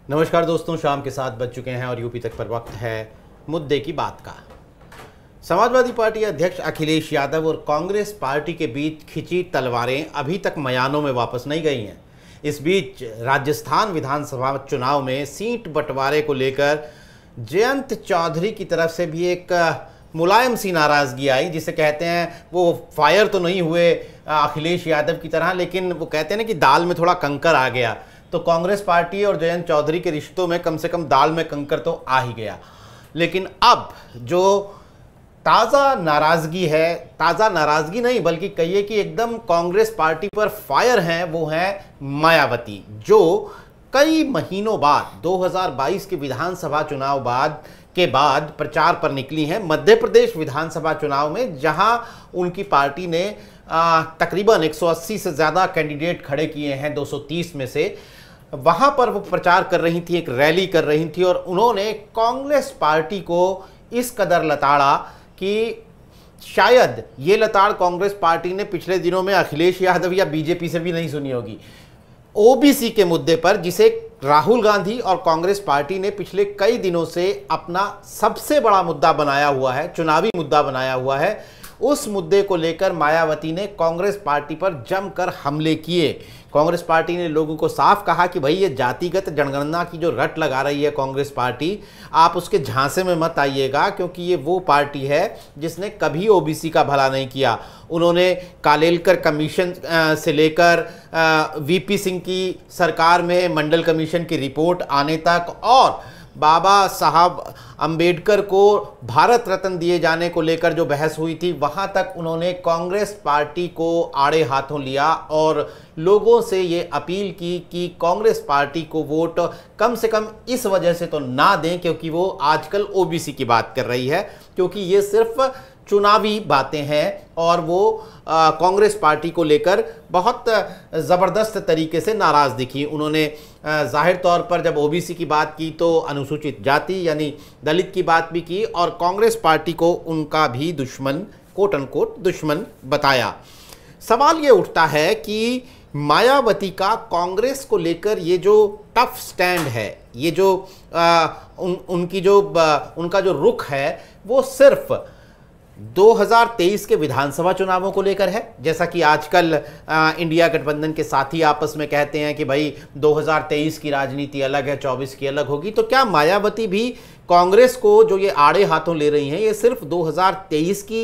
नमस्कार दोस्तों, शाम के 7 बज चुके हैं और यूपी तक पर वक्त है मुद्दे की बात का। समाजवादी पार्टी अध्यक्ष अखिलेश यादव और कांग्रेस पार्टी के बीच खिंची तलवारें अभी तक मयानों में वापस नहीं गई हैं। इस बीच राजस्थान विधानसभा चुनाव में सीट बंटवारे को लेकर जयंत चौधरी की तरफ से भी एक मुलायम सी नाराज़गी आई, जिसे कहते हैं वो फायर तो नहीं हुए अखिलेश यादव की तरह, लेकिन वो कहते हैं ना कि दाल में थोड़ा कंकर आ गया। तो कांग्रेस पार्टी और जयंत चौधरी के रिश्तों में कम से कम दाल में कंकर तो आ ही गया। लेकिन अब जो ताज़ा नाराज़गी है, ताज़ा नाराज़गी नहीं बल्कि कहिए कि एकदम कांग्रेस पार्टी पर फायर हैं, वो हैं मायावती, जो कई महीनों बाद 2022 के विधानसभा चुनाव के बाद प्रचार पर निकली हैं मध्य प्रदेश विधानसभा चुनाव में, जहां उनकी पार्टी ने तकरीबन 180 से ज़्यादा कैंडिडेट खड़े किए हैं 230 में से। वहां पर वो प्रचार कर रही थी, एक रैली कर रही थी और उन्होंने कांग्रेस पार्टी को इस कदर लताड़ा कि शायद ये लताड़ कांग्रेस पार्टी ने पिछले दिनों में अखिलेश यादव या बीजेपी से भी नहीं सुनी होगी। ओबीसी के मुद्दे पर, जिसे राहुल गांधी और कांग्रेस पार्टी ने पिछले कई दिनों से अपना सबसे बड़ा मुद्दा बनाया हुआ है, चुनावी मुद्दा बनाया हुआ है, उस मुद्दे को लेकर मायावती ने कांग्रेस पार्टी पर जमकर हमले किए। कांग्रेस पार्टी ने लोगों को साफ कहा कि भाई ये जातिगत जनगणना की जो रट लगा रही है कांग्रेस पार्टी, आप उसके झांसे में मत आइएगा, क्योंकि ये वो पार्टी है जिसने कभी ओबीसी का भला नहीं किया। उन्होंने कालेलकर कमीशन से लेकर वीपी सिंह की सरकार में मंडल कमीशन की रिपोर्ट आने तक और बाबा साहब अंबेडकर को भारत रत्न दिए जाने को लेकर जो बहस हुई थी, वहां तक उन्होंने कांग्रेस पार्टी को आड़े हाथों लिया और लोगों से ये अपील की कि कांग्रेस पार्टी को वोट कम से कम इस वजह से तो ना दें क्योंकि वो आजकल ओबीसी की बात कर रही है, क्योंकि ये सिर्फ चुनावी बातें हैं और वो कांग्रेस पार्टी को लेकर बहुत ज़बरदस्त तरीके से नाराज़ दिखी। उन्होंने जाहिर तौर पर जब ओबीसी की बात की तो अनुसूचित जाति यानी दलित की बात भी की और कांग्रेस पार्टी को उनका भी दुश्मन, कोट अनकोट दुश्मन बताया। सवाल ये उठता है कि मायावती का कांग्रेस को लेकर ये जो टफ स्टैंड है, ये जो उनका जो रुख है, वो सिर्फ 2023 के विधानसभा चुनावों को लेकर है, जैसा कि आजकल इंडिया गठबंधन के साथी आपस में कहते हैं कि भाई 2023 की राजनीति अलग है, 24 की अलग होगी। तो क्या मायावती भी कांग्रेस को जो ये आड़े हाथों ले रही हैं, ये सिर्फ 2023 की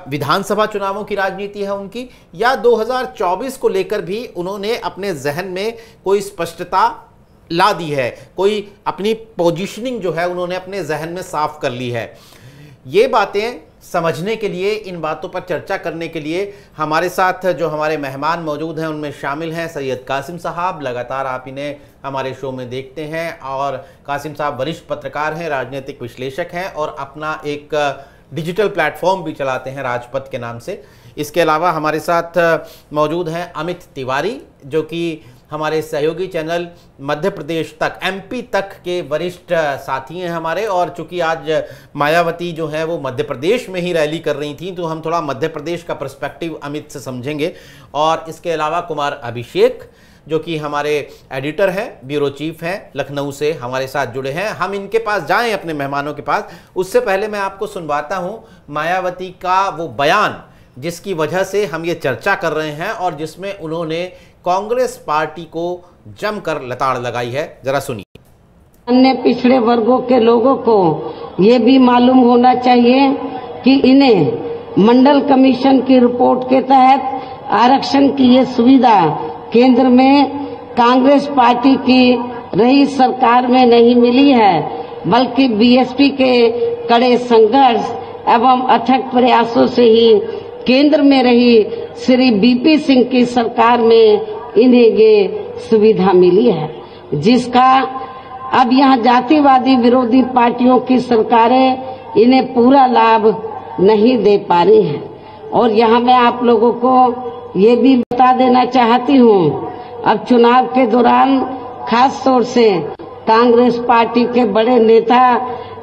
विधानसभा चुनावों की राजनीति है उनकी, या 2024 को लेकर भी उन्होंने अपने जहन में कोई स्पष्टता ला दी है, कोई अपनी पोजीशनिंग जो है उन्होंने अपने जहन में साफ कर ली है? ये बातें समझने के लिए, इन बातों पर चर्चा करने के लिए हमारे साथ जो हमारे मेहमान मौजूद हैं उनमें शामिल हैं सैयद कासिम साहब। लगातार आप इन्हें हमारे शो में देखते हैं और कासिम साहब वरिष्ठ पत्रकार हैं, राजनीतिक विश्लेषक हैं और अपना एक डिजिटल प्लेटफॉर्म भी चलाते हैं राजपथ के नाम से। इसके अलावा हमारे साथ मौजूद हैं अमित तिवारी, जो कि हमारे सहयोगी चैनल मध्य प्रदेश तक, एमपी तक के वरिष्ठ साथी हैं हमारे। और चूंकि आज मायावती जो है वो मध्य प्रदेश में ही रैली कर रही थी, तो हम थोड़ा मध्य प्रदेश का पर्सपेक्टिव अमित से समझेंगे। और इसके अलावा कुमार अभिषेक, जो कि हमारे एडिटर हैं, ब्यूरो चीफ हैं, लखनऊ से हमारे साथ जुड़े हैं। हम इनके पास जाएं, अपने मेहमानों के पास। उससे पहले मैं आपको सुनवाता हूँ मायावती का वो बयान जिसकी वजह से हम ये चर्चा कर रहे हैं और जिसमें उन्होंने कांग्रेस पार्टी को जमकर लताड़ लगाई है। जरा सुनिए। अन्य पिछड़े वर्गों के लोगों को ये भी मालूम होना चाहिए कि इन्हें मंडल कमीशन की रिपोर्ट के तहत आरक्षण की ये सुविधा केंद्र में कांग्रेस पार्टी की रही सरकार में नहीं मिली है, बल्कि बीएसपी के कड़े संघर्ष एवं अथक प्रयासों से ही केंद्र में रही श्री बीपी सिंह की सरकार में इन्हें ये सुविधा मिली है, जिसका अब यहाँ जातिवादी विरोधी पार्टियों की सरकारें इन्हें पूरा लाभ नहीं दे पा रही हैं। और यहाँ मैं आप लोगों को ये भी बता देना चाहती हूँ, अब चुनाव के दौरान खास तौर से कांग्रेस पार्टी के बड़े नेता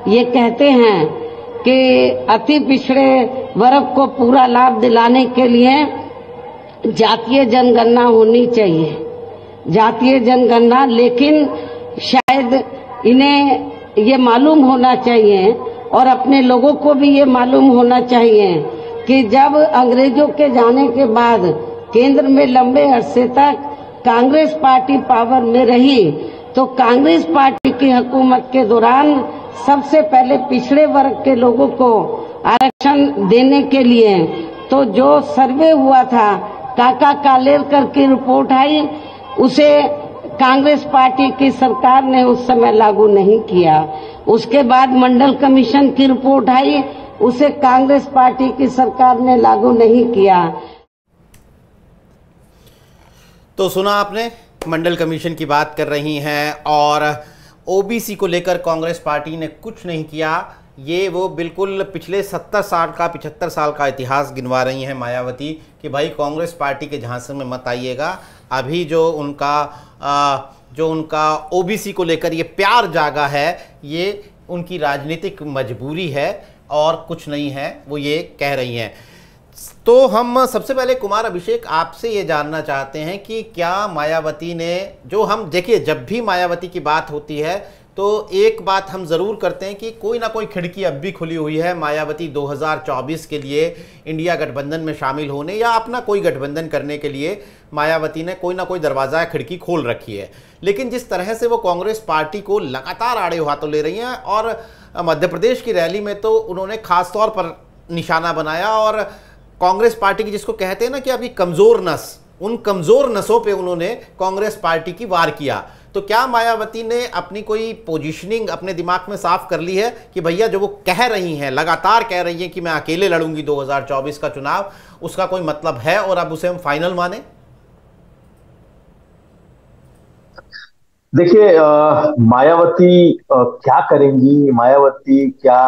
ये कहते हैं कि अति पिछड़े वर्ग को पूरा लाभ दिलाने के लिए जातीय जनगणना होनी चाहिए, जातीय जनगणना। लेकिन शायद इन्हें ये मालूम होना चाहिए और अपने लोगों को भी ये मालूम होना चाहिए कि जब अंग्रेजों के जाने के बाद केंद्र में लंबे अरसे तक कांग्रेस पार्टी पावर में रही, तो कांग्रेस पार्टी की हुकूमत के दौरान सबसे पहले पिछड़े वर्ग के लोगों को आरक्षण देने के लिए तो जो सर्वे हुआ था, काका कालेलकर की रिपोर्ट आई, उसे कांग्रेस पार्टी की सरकार ने उस समय लागू नहीं किया। उसके बाद मंडल कमीशन की रिपोर्ट आई, उसे कांग्रेस पार्टी की सरकार ने लागू नहीं किया। तो सुना आपने, मंडल कमीशन की बात कर रही हैं और ओबीसी को लेकर कांग्रेस पार्टी ने कुछ नहीं किया। ये वो बिल्कुल पिछले 70 साल का 75 साल का इतिहास गिनवा रही हैं मायावती कि भाई कांग्रेस पार्टी के झांसे में मत आइएगा। अभी जो उनका ओबीसी को लेकर ये प्यार जागा है, ये उनकी राजनीतिक मजबूरी है और कुछ नहीं है, वो ये कह रही हैं। तो हम सबसे पहले कुमार अभिषेक आपसे ये जानना चाहते हैं कि क्या मायावती ने, जो हम देखिए जब भी मायावती की बात होती है तो एक बात हम ज़रूर करते हैं कि कोई ना कोई खिड़की अब भी खुली हुई है मायावती 2024 के लिए इंडिया गठबंधन में शामिल होने या अपना कोई गठबंधन करने के लिए मायावती ने कोई ना कोई दरवाज़ा खिड़की खोल रखी है। लेकिन जिस तरह से वो कांग्रेस पार्टी को लगातार आड़े हाथों ले रही हैं और मध्य प्रदेश की रैली में तो उन्होंने खास तौर पर निशाना बनाया और कांग्रेस पार्टी की, जिसको कहते हैं ना कि अभी कमज़ोर नस, उन कमज़ोर नसों पे उन्होंने कांग्रेस पार्टी की वार किया। तो क्या मायावती ने अपनी कोई पोजीशनिंग अपने दिमाग में साफ कर ली है कि भैया जो वो कह रही हैं, लगातार कह रही हैं कि मैं अकेले लड़ूंगी 2024 का चुनाव, उसका कोई मतलब है और अब उसे हम फाइनल माने? देखिए, मायावती क्या करेंगी, मायावती क्या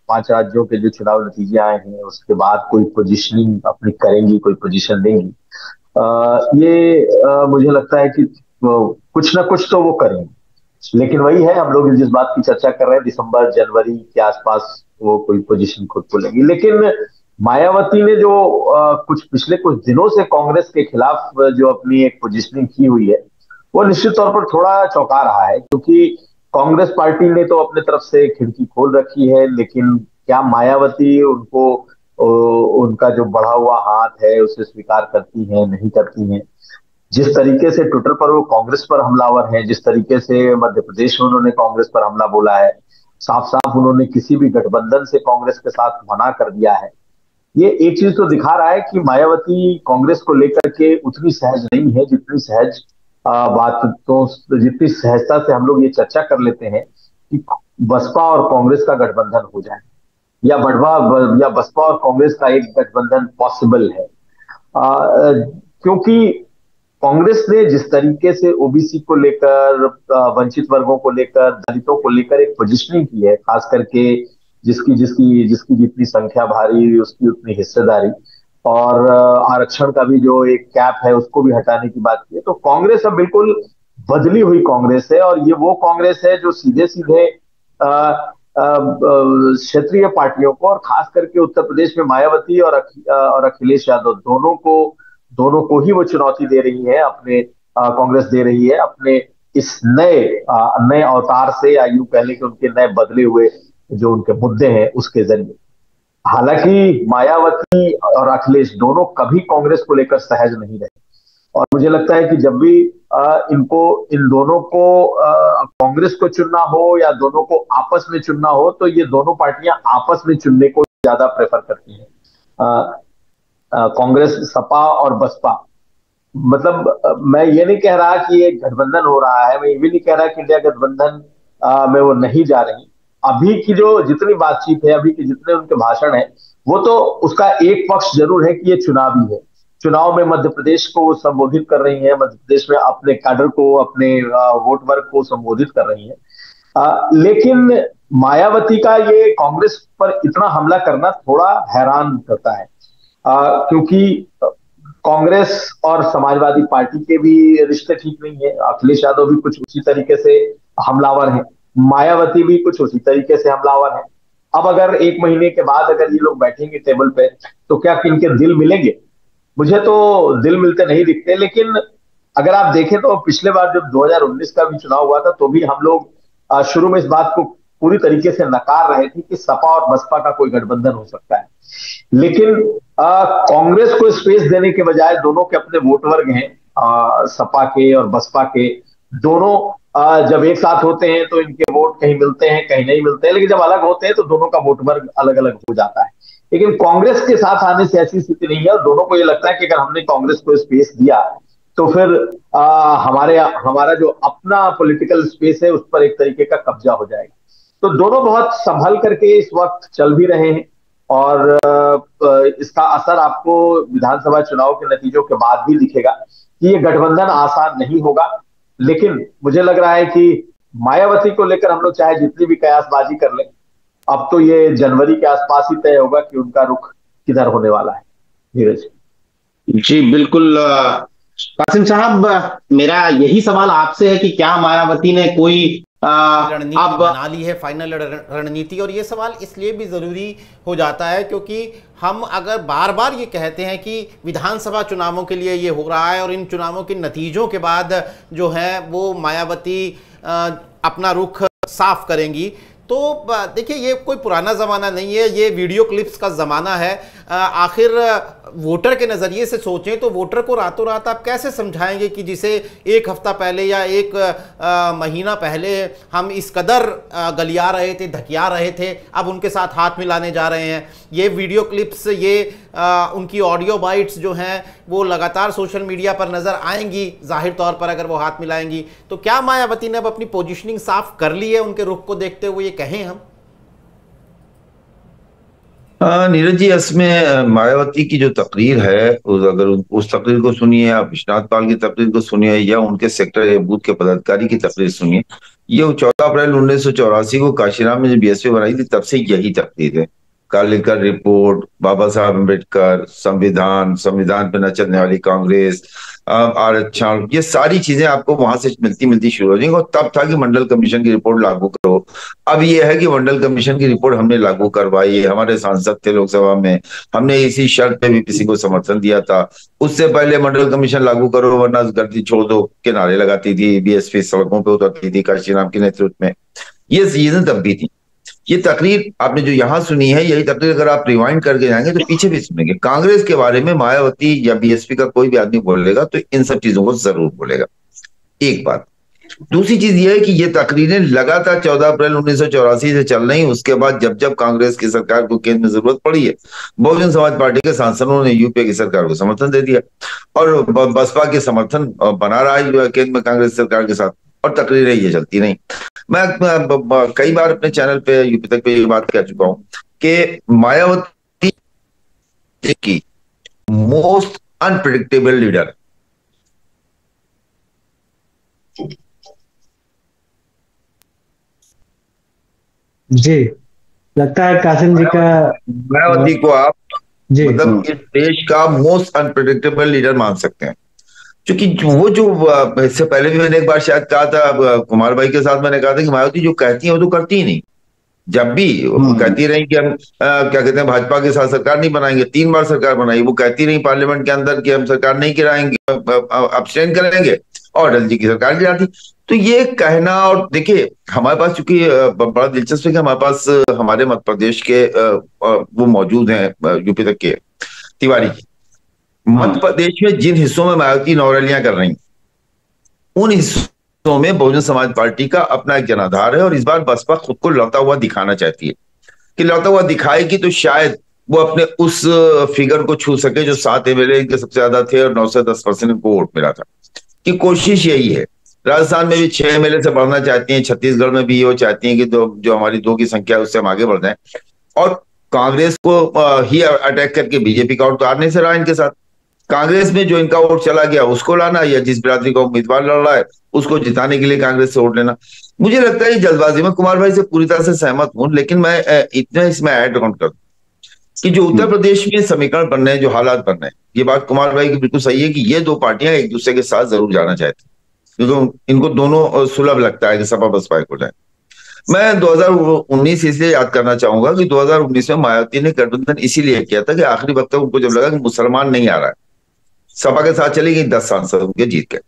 5 राज्यों के जो चुनाव नतीजे आए हैं उसके बाद कोई पोजीशनिंग अपनी करेंगी, कोई पोजीशन देंगी, ये मुझे लगता है कि कुछ ना कुछ तो वो करेंगे। लेकिन वही है, हम लोग जिस बात की चर्चा कर रहे हैं, दिसंबर जनवरी के आसपास वो कोई पोजीशन खुद को लेंगी। लेकिन मायावती ने जो पिछले कुछ दिनों से कांग्रेस के खिलाफ जो अपनी एक पोजीशनिंग की हुई है, वो निश्चित तौर पर थोड़ा चौंका रहा है, क्योंकि कांग्रेस पार्टी ने तो अपने तरफ से खिड़की खोल रखी है, लेकिन क्या मायावती उनका जो बढ़ा हुआ हाथ है उसे स्वीकार करती हैं, नहीं करती हैं? जिस तरीके से ट्विटर पर वो कांग्रेस पर हमलावर है, जिस तरीके से मध्य प्रदेश में उन्होंने कांग्रेस पर हमला बोला है, साफ साफ उन्होंने किसी भी गठबंधन से कांग्रेस के साथ मना कर दिया है, ये एक चीज तो दिखा रहा है कि मायावती कांग्रेस को लेकर के उतनी सहज नहीं है जितनी सहज जितनी सहजता से हम लोग ये चर्चा कर लेते हैं कि बसपा और कांग्रेस का गठबंधन हो जाए या बसपा और कांग्रेस का एक गठबंधन पॉसिबल है। क्योंकि कांग्रेस ने जिस तरीके से ओबीसी को लेकर, वंचित वर्गों को लेकर, दलितों को लेकर एक पोजीशनिंग की है, खास करके जिसकी जिसकी जिसकी जितनी संख्या भारी उसकी उतनी हिस्सेदारी, और आरक्षण का भी जो एक कैप है उसको भी हटाने की बात की है, तो कांग्रेस अब बिल्कुल बदली हुई कांग्रेस है। और ये वो कांग्रेस है जो सीधे सीधे क्षेत्रीय पार्टियों को, और खास करके उत्तर प्रदेश में मायावती और अखिलेश यादव दोनों को ही वो चुनौती दे रही है, अपने कांग्रेस दे रही है अपने इस नए अवतार से, या यूं कह लें कि उनके नए बदले हुए जो उनके मुद्दे हैं उसके जरिए। हालांकि मायावती और अखिलेश दोनों कभी कांग्रेस को लेकर सहज नहीं रहे, और मुझे लगता है कि जब भी इन दोनों को कांग्रेस को चुनना हो या दोनों को आपस में चुनना हो, तो ये दोनों पार्टियां आपस में चुनने को ज्यादा प्रेफर करती हैं। कांग्रेस, सपा और बसपा, मतलब मैं ये नहीं कह रहा कि ये गठबंधन हो रहा है, मैं ये भी नहीं कह रहा कि इंडिया गठबंधन में वो नहीं जा रही। अभी की जो जितनी बातचीत है, अभी के जितने उनके भाषण है, वो तो उसका एक पक्ष जरूर है कि ये चुनावी है। चुनाव में मध्य प्रदेश को वो संबोधित कर रही है, मध्य प्रदेश में अपने कैडर को, अपने वोट वर्ग को संबोधित कर रही है। लेकिन मायावती का ये कांग्रेस पर इतना हमला करना थोड़ा हैरान करता है, क्योंकि कांग्रेस और समाजवादी पार्टी के भी रिश्ते ठीक नहीं है। अखिलेश यादव भी कुछ उसी तरीके से हमलावर हैं, मायावती भी कुछ उसी तरीके से हमलावर हैं। अब अगर 1 महीने के बाद अगर ये लोग बैठेंगे टेबल पे, तो क्या इनके दिल मिलेंगे? मुझे तो दिल मिलते नहीं दिखते। लेकिन अगर आप देखें तो पिछले बार जब 2019 का भी चुनाव हुआ था तो भी हम लोग शुरू में इस बात को पूरी तरीके से नकार रहे थे कि सपा और बसपा का कोई गठबंधन हो सकता है, लेकिन कांग्रेस को स्पेस देने के बजाय दोनों के अपने वोट वर्ग हैं, सपा के और बसपा के दोनों जब एक साथ होते हैं तो इनके वोट कहीं मिलते हैं कहीं नहीं मिलते हैं, लेकिन जब अलग होते हैं तो दोनों का वोट वर्ग अलग अलग हो जाता है। लेकिन कांग्रेस के साथ आने से ऐसी स्थिति नहीं है और दोनों को ये लगता है कि अगर हमने कांग्रेस को स्पेस दिया तो फिर हमारा जो अपना पॉलिटिकल स्पेस है उस पर एक तरीके का कब्जा हो जाएगा। तो दोनों बहुत संभल करके इस वक्त चल भी रहे हैं और इसका असर आपको विधानसभा चुनाव के नतीजों के बाद भी दिखेगा कि ये गठबंधन आसान नहीं होगा। लेकिन मुझे लग रहा है कि मायावती को लेकर हम लोग चाहे जितनी भी कयासबाजी कर लें, अब तो ये जनवरी के आसपास ही तय होगा कि उनका रुख किधर होने वाला है। धीरज जी बिल्कुल। कासिम साहब, मेरा यही सवाल आपसे है कि क्या मायावती ने कोई रणनीति बना ली है, फाइनल रणनीति? और ये सवाल इसलिए भी जरूरी हो जाता है क्योंकि हम अगर बार बार ये कहते हैं कि विधानसभा चुनावों के लिए ये हो रहा है और इन चुनावों के नतीजों के बाद जो है वो मायावती अपना रुख साफ करेंगी, तो देखिए ये कोई पुराना ज़माना नहीं है, ये वीडियो क्लिप्स का ज़माना है। आखिर वोटर के नज़रिए से सोचें तो वोटर को रातों रात आप कैसे समझाएंगे कि जिसे एक हफ्ता पहले या एक महीना पहले हम इस कदर गलिया रहे थे, धकिया रहे थे, अब उनके साथ हाथ मिलाने जा रहे हैं। ये वीडियो क्लिप्स, ये उनकी ऑडियो बाइट्स जो हैं वो लगातार सोशल मीडिया पर नज़र आएंगी जाहिर तौर पर अगर वो हाथ मिलाएंगी। तो क्या मायावती ने अब अपनी पोजीशनिंग साफ कर ली है उनके रुख को देखते हुए, ये कहें हम? नीरज जी, इसमें मायावती की जो तकरीर है अगर उस तकरीर को सुनिए, आप विश्वनाथ पाल की तकरीर को सुनिए या उनके सेक्टर या बूथ के पदाधिकारी की तकरीर सुनिए, ये 14 अप्रैल 1984 को काशीराम में जब बीएसपी बनाई थी तब से यही तकरीर है। कालेकर रिपोर्ट, बाबा साहब अम्बेडकर, संविधान पे न चलने वाली कांग्रेस, आरक्षण, ये सारी चीजें आपको वहां से मिलती शुरू हो जाएंगी। और तब था कि मंडल कमीशन की रिपोर्ट लागू करो। अब ये है कि मंडल कमीशन की रिपोर्ट हमने लागू करवाई है, हमारे सांसद थे लोकसभा में, हमने इसी शर्त पे भी किसी को समर्थन दिया था। उससे पहले मंडल कमीशन लागू करो वरना गर्दी छोड़ दो के नारे लगाती थी, बीएसपी सड़कों पर उतरती थी काशीराम के नेतृत्व में। ये चीजें तब भी थी। ये तकरीर आपने जो यहाँ सुनी है, यही तकरीर अगर आप रिवाइंड करके जाएंगे तो पीछे भी सुनेंगे। कांग्रेस के बारे में मायावती या बीएसपी का कोई भी आदमी बोलेगा तो इन सब चीजों को जरूर बोलेगा। एक बात। दूसरी चीज ये है कि ये तकरीरें लगातार 14 अप्रैल 1984 से चल रही। उसके बाद जब जब कांग्रेस की सरकार को केंद्र में जरूरत पड़ी है, बहुजन समाज पार्टी के सांसदों ने यूपीए की सरकार को समर्थन दे दिया और बसपा के समर्थन बना रहा है केंद्र में कांग्रेस सरकार के साथ, और तकरीरें ये चलती नहीं। मैं कई बार अपने चैनल पे यूपी तक पे ये बात कह चुका हूं कि मायावती की मोस्ट अनप्रेडिक्टेबल लीडर। जी, लगता है कासिम जी का मायावती को आप मतलब इस देश का मोस्ट अनप्रेडिक्टेबल लीडर मान सकते हैं, क्योंकि वो जो इससे पहले भी मैंने एक बार शायद कहा था, कुमार भाई के साथ मैंने कहा था कि मायावती जो कहती है वो तो करती ही नहीं। जब भी कहती रही कि हम क्या कहते हैं भाजपा के साथ सरकार नहीं बनाएंगे, 3 बार सरकार बनाई, वो कहती रही पार्लियामेंट के अंदर कि हम सरकार नहीं गिराएंगे, अब्सटेन करेंगे, और अटल जी की सरकार गिराती। तो ये कहना, और देखिए हमारे पास चूंकि बड़ा दिलचस्प है कि हमारे पास हमारे मध्य प्रदेश के वो मौजूद हैं यूपी तक के तिवारी जी। मध्य प्रदेश में जिन हिस्सों में मायावती नौरलियां कर रही, उन हिस्सों में बहुजन समाज पार्टी का अपना एक जनाधार है। और इस बार बसपा खुद को लौटा हुआ दिखाना चाहती है कि लौटा हुआ दिखाएगी तो शायद वो अपने उस फिगर को छू सके जो 7 एमएलए इनके सबसे ज्यादा थे और 9 से 10% इनको वोट मिला था। कि कोशिश यही है। राजस्थान में भी 6 एमएलए से बढ़ना चाहती हैं, छत्तीसगढ़ में भी वो चाहती हैं कि जो हमारी 2 की संख्या है उससे हम आगे बढ़ जाएं, और कांग्रेस को ही अटैक करके बीजेपी का वोट तो आने से रहा इनके साथ। कांग्रेस में जो इनका वोट चला गया उसको लाना, या जिस बिरादरी का उम्मीदवार लड़ रहा है उसको जिताने के लिए कांग्रेस से वोट लेना। मुझे लगता है जल्दबाजी में कुमार भाई से पूरी तरह से सहमत हूं, लेकिन मैं इतना इसमें ऐड ऑन कर दूं कि जो उत्तर प्रदेश में समीकरण बन रहे हैं, जो हालात बन रहे हैं, ये बात कुमार भाई की बिल्कुल सही है कि ये 2 पार्टियां एक दूसरे के साथ जरूर जाना चाहती हैं, क्योंकि इनको दोनों सुलभ लगता है कि सपा बसपा को जाए। मैं 2019 इसलिए याद करना चाहूंगा कि 2019 में मायावती ने गठबंधन इसीलिए किया था कि आखिरी वक्त तक उनको जब लगा कि मुसलमान नहीं आ रहा है, सपा के साथ चली गई, 10 सांसद उनके जीत गए।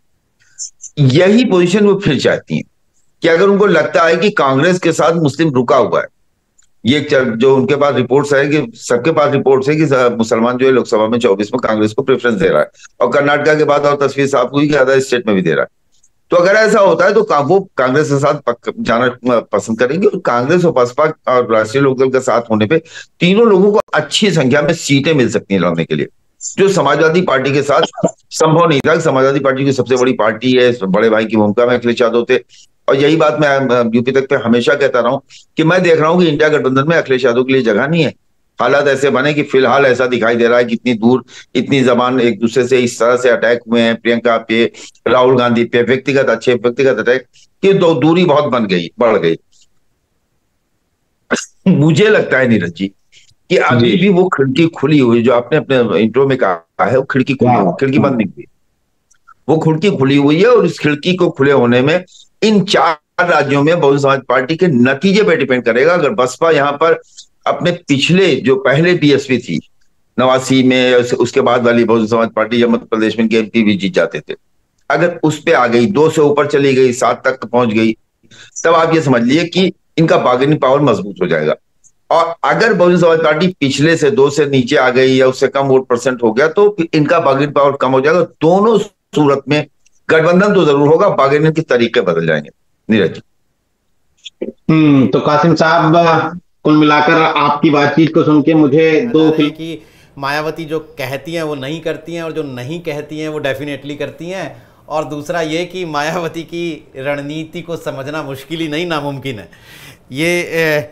यही पोजीशन वो फिर चाहती हैं कि अगर उनको लगता है कि कांग्रेस के साथ मुस्लिम रुका हुआ है, ये जो उनके पास रिपोर्ट्स है कि सबके पास रिपोर्ट्स है कि मुसलमान जो है लोकसभा में 24 में कांग्रेस को प्रेफरेंस दे रहा है, और कर्नाटका के बाद और तस्वीर साफ हुई कि अदर स्टेट में भी दे रहा है। तो अगर ऐसा होता है तो वो कांग्रेस के साथ जाना पसंद करेंगे, और कांग्रेस और बसपा और राष्ट्रीय लोकदल के साथ होने पे तीनों लोगों को अच्छी संख्या में सीटें मिल सकती हैं लड़ने के लिए, जो समाजवादी पार्टी के साथ संभव नहीं था। समाजवादी पार्टी की सबसे बड़ी पार्टी है, बड़े भाई की भूमिका में अखिलेश यादव थे, और यही बात मैं यूपी तक पे हमेशा कहता रहा हूं कि मैं देख रहा हूं कि इंडिया गठबंधन में अखिलेश यादव के लिए जगह नहीं है। हालात ऐसे बने कि फिलहाल ऐसा दिखाई दे रहा है कि इतनी दूर, इतनी जबान एक दूसरे से इस तरह से अटैक हुए हैं, प्रियंका पे, राहुल गांधी पे व्यक्तिगत अटैक, कि दूरी बहुत बढ़ गई। मुझे लगता है नीरज जी कि अभी भी वो खिड़की खुली हुई, जो आपने अपने इंट्रो में कहा है, वो खिड़की बंद नहीं हुई, वो खिड़की खुली हुई है। और इस खिड़की को खुले होने में इन 4 राज्यों में बहुजन समाज पार्टी के नतीजे पे डिपेंड करेगा। अगर बसपा यहाँ पर अपने पिछले जो पहले बीएसपी थी 89 में, उसके बाद वाली बहुजन समाज पार्टी जब मध्य प्रदेश में एमपी भी जीत जाते थे, अगर उस पे आ गई, 2 से ऊपर चली गई, 7 तक पहुंच गई, तब आप ये समझ लिए कि इनका बार्गेनिंग पावर मजबूत हो जाएगा। और अगर बहुजन समाज पार्टी पिछले से 2 से नीचे आ गई या उससे कम वोट परसेंट हो गया, तो इनका बार्गेनिंग पावर कम हो जाएगा। दोनों सूरत में गठबंधन तो जरूर होगा, बार्गेनिंग के तरीके बदल जाएंगे। नीरज। तो कासिम साहब, कुल मिलाकर आपकी बातचीत को सुन के मुझे दो कि मायावती जो कहती हैं वो नहीं करती हैं, और जो नहीं कहती हैं वो डेफिनेटली करती हैं। और दूसरा ये कि मायावती की रणनीति को समझना मुश्किल ही नहीं, नामुमकिन है। ये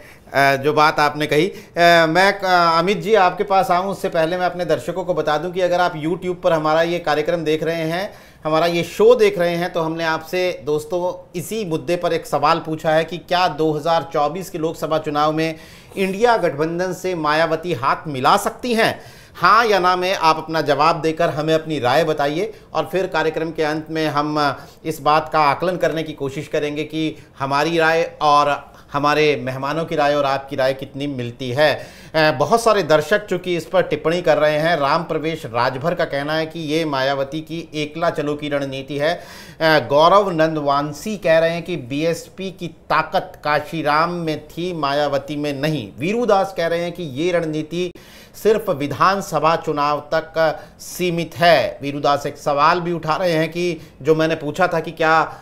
जो बात आपने कही, मैं अमित जी आपके पास आऊँ उससे पहले मैं अपने दर्शकों को बता दूं कि अगर आप YouTube पर हमारा ये कार्यक्रम देख रहे हैं, हमारा ये शो देख रहे हैं, तो हमने आपसे दोस्तों इसी मुद्दे पर एक सवाल पूछा है कि क्या 2024 के लोकसभा चुनाव में इंडिया गठबंधन से मायावती हाथ मिला सकती हैं? हाँ या ना में आप अपना जवाब देकर हमें अपनी राय बताइए, और फिर कार्यक्रम के अंत में हम इस बात का आकलन करने की कोशिश करेंगे कि हमारी राय और हमारे मेहमानों की राय और आपकी राय कितनी मिलती है। बहुत सारे दर्शक चूँकि इस पर टिप्पणी कर रहे हैं। राम प्रवेश राजभर का कहना है कि ये मायावती की एकला चलो की रणनीति है। गौरव नंदवांसी कह रहे हैं कि बीएसपी की ताकत काशीराम में थी, मायावती में नहीं। वीरूदास कह रहे हैं कि ये रणनीति सिर्फ विधानसभा चुनाव तक सीमित है। वीरूदास एक सवाल भी उठा रहे हैं कि जो मैंने पूछा था कि क्या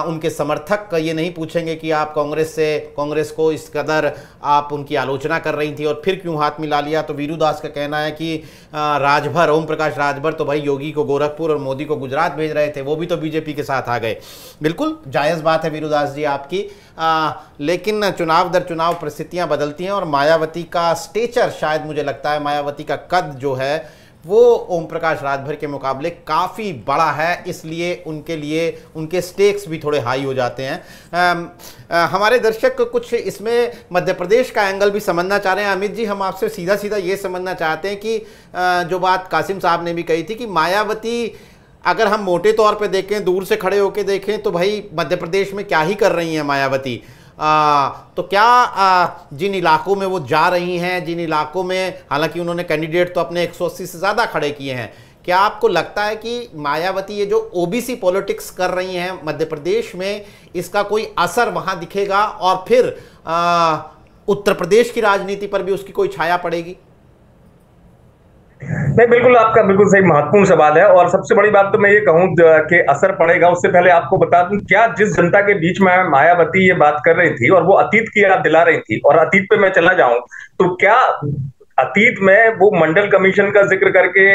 उनके समर्थक ये नहीं पूछेंगे कि आप कांग्रेस को इस कदर आप उनकी आलोचना कर रही थी और फिर क्यों हाथ मिला लिया। तो वीरूदास का कहना है कि राजभर, ओम प्रकाश राजभर तो भाई योगी को गोरखपुर और मोदी को गुजरात भेज रहे थे, वो भी तो बीजेपी के साथ आ गए। बिल्कुल जायज़ बात है वीरूदास जी आपकी, लेकिन चुनाव दर चुनाव परिस्थितियां बदलती हैं और मायावती का स्टेचर, शायद मुझे लगता है मायावती का कद जो है वो ओम प्रकाश राजभर के मुकाबले काफ़ी बड़ा है, इसलिए उनके लिए उनके स्टेक्स भी थोड़े हाई हो जाते हैं। हमारे दर्शक कुछ इसमें मध्य प्रदेश का एंगल भी समझना चाह रहे हैं। अमित जी, हम आपसे सीधा सीधा ये समझना चाहते हैं कि जो बात कासिम साहब ने भी कही थी कि मायावती अगर हम मोटे तौर पे देखें, दूर से खड़े होकर देखें, तो भाई मध्य प्रदेश में क्या ही कर रही हैं मायावती। तो क्या जिन इलाकों में वो जा रही हैं, जिन इलाकों में हालांकि उन्होंने कैंडिडेट तो अपने 180 से ज़्यादा खड़े किए हैं, क्या आपको लगता है कि मायावती ये जो ओबीसी पॉलिटिक्स कर रही हैं मध्य प्रदेश में, इसका कोई असर वहाँ दिखेगा और फिर उत्तर प्रदेश की राजनीति पर भी उसकी कोई छाया पड़ेगी? नहीं, बिल्कुल आपका बिल्कुल सही, महत्वपूर्ण सवाल है। और सबसे बड़ी बात तो मैं ये कहूं कि असर पड़ेगा, उससे पहले आपको बता दूं क्या जिस जनता के बीच में मायावती ये बात कर रही थी और वो अतीत की याद दिला रही थी, और अतीत पे मैं चला जाऊं तो क्या अतीत में वो मंडल कमीशन का जिक्र करके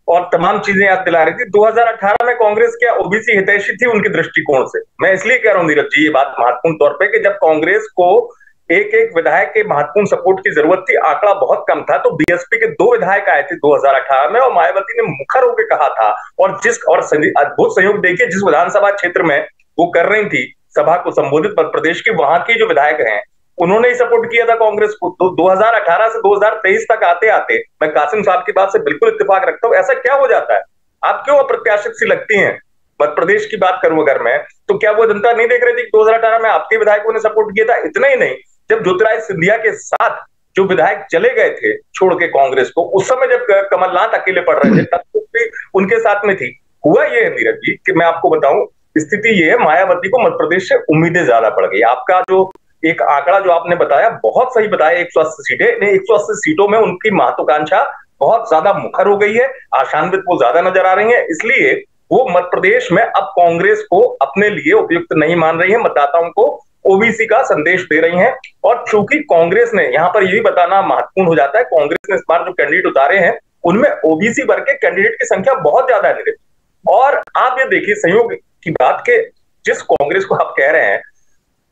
और तमाम चीजें याद दिला रही थी। 2018 में कांग्रेस क्या ओबीसी हितैषी थी उनके दृष्टिकोण से? मैं इसलिए कह रहा हूं नीरज जी ये बात महत्वपूर्ण तौर पर कि जब कांग्रेस को एक विधायक के महत्वपूर्ण सपोर्ट की जरूरत थी, आंकड़ा बहुत कम था, तो बीएसपी के 2 विधायक आए थे 2018 में, और मायावती ने मुखर होकर कहा था और अद्भुत संयोग देखिए जिस विधानसभा क्षेत्र में वो कर रही थी सभा को संबोधित मध्य प्रदेश के, वहां के जो विधायक हैं उन्होंने ही सपोर्ट किया था कांग्रेस को। तो 2018 से 2023 तक आते आते मैं कासिम साहब की बात से बिल्कुल इत्तेफाक रखता हूं। ऐसा क्या हो जाता है? आप क्यों अप्रत्याशित सी लगती हैं? मध्य प्रदेश की बात करूं अगर मैं, तो क्या वो जनता नहीं देख रही थी 2018 में आपके विधायकों ने सपोर्ट किया था? इतना ही नहीं, जब ज्योतिरादित्य सिंधिया के साथ जो विधायक चले गए थे छोड़ के कांग्रेस को, उस समय जब कमलनाथ अकेले पड़ रहे थे तब भी उनके साथ में थी। हुआ ये है नीरज जी कि मैं आपको बताऊं स्थिति ये है, मायावती को मध्य प्रदेश से उम्मीदें ज्यादा पड़ गई। आपका जो एक आंकड़ा जो आपने बताया बहुत सही बताया, 180 सीटें, 180 सीटों में उनकी महत्वाकांक्षा बहुत ज्यादा मुखर हो गई है, आशान्वित वो ज्यादा नजर आ रही है, इसलिए वो मध्य प्रदेश में अब कांग्रेस को अपने लिए उपयुक्त नहीं मान रही है, मतदाताओं को ओबीसी का संदेश दे रही हैं। और चूंकि कांग्रेस ने, यहां पर यही बताना महत्वपूर्ण हो जाता है, कांग्रेस ने इस बार जो कैंडिडेट उतारे हैं उनमें ओबीसी वर्ग के कैंडिडेट की संख्या बहुत ज्यादा है। और आप ये देखिए संयोग की बात के जिस कांग्रेस को आप कह रहे हैं,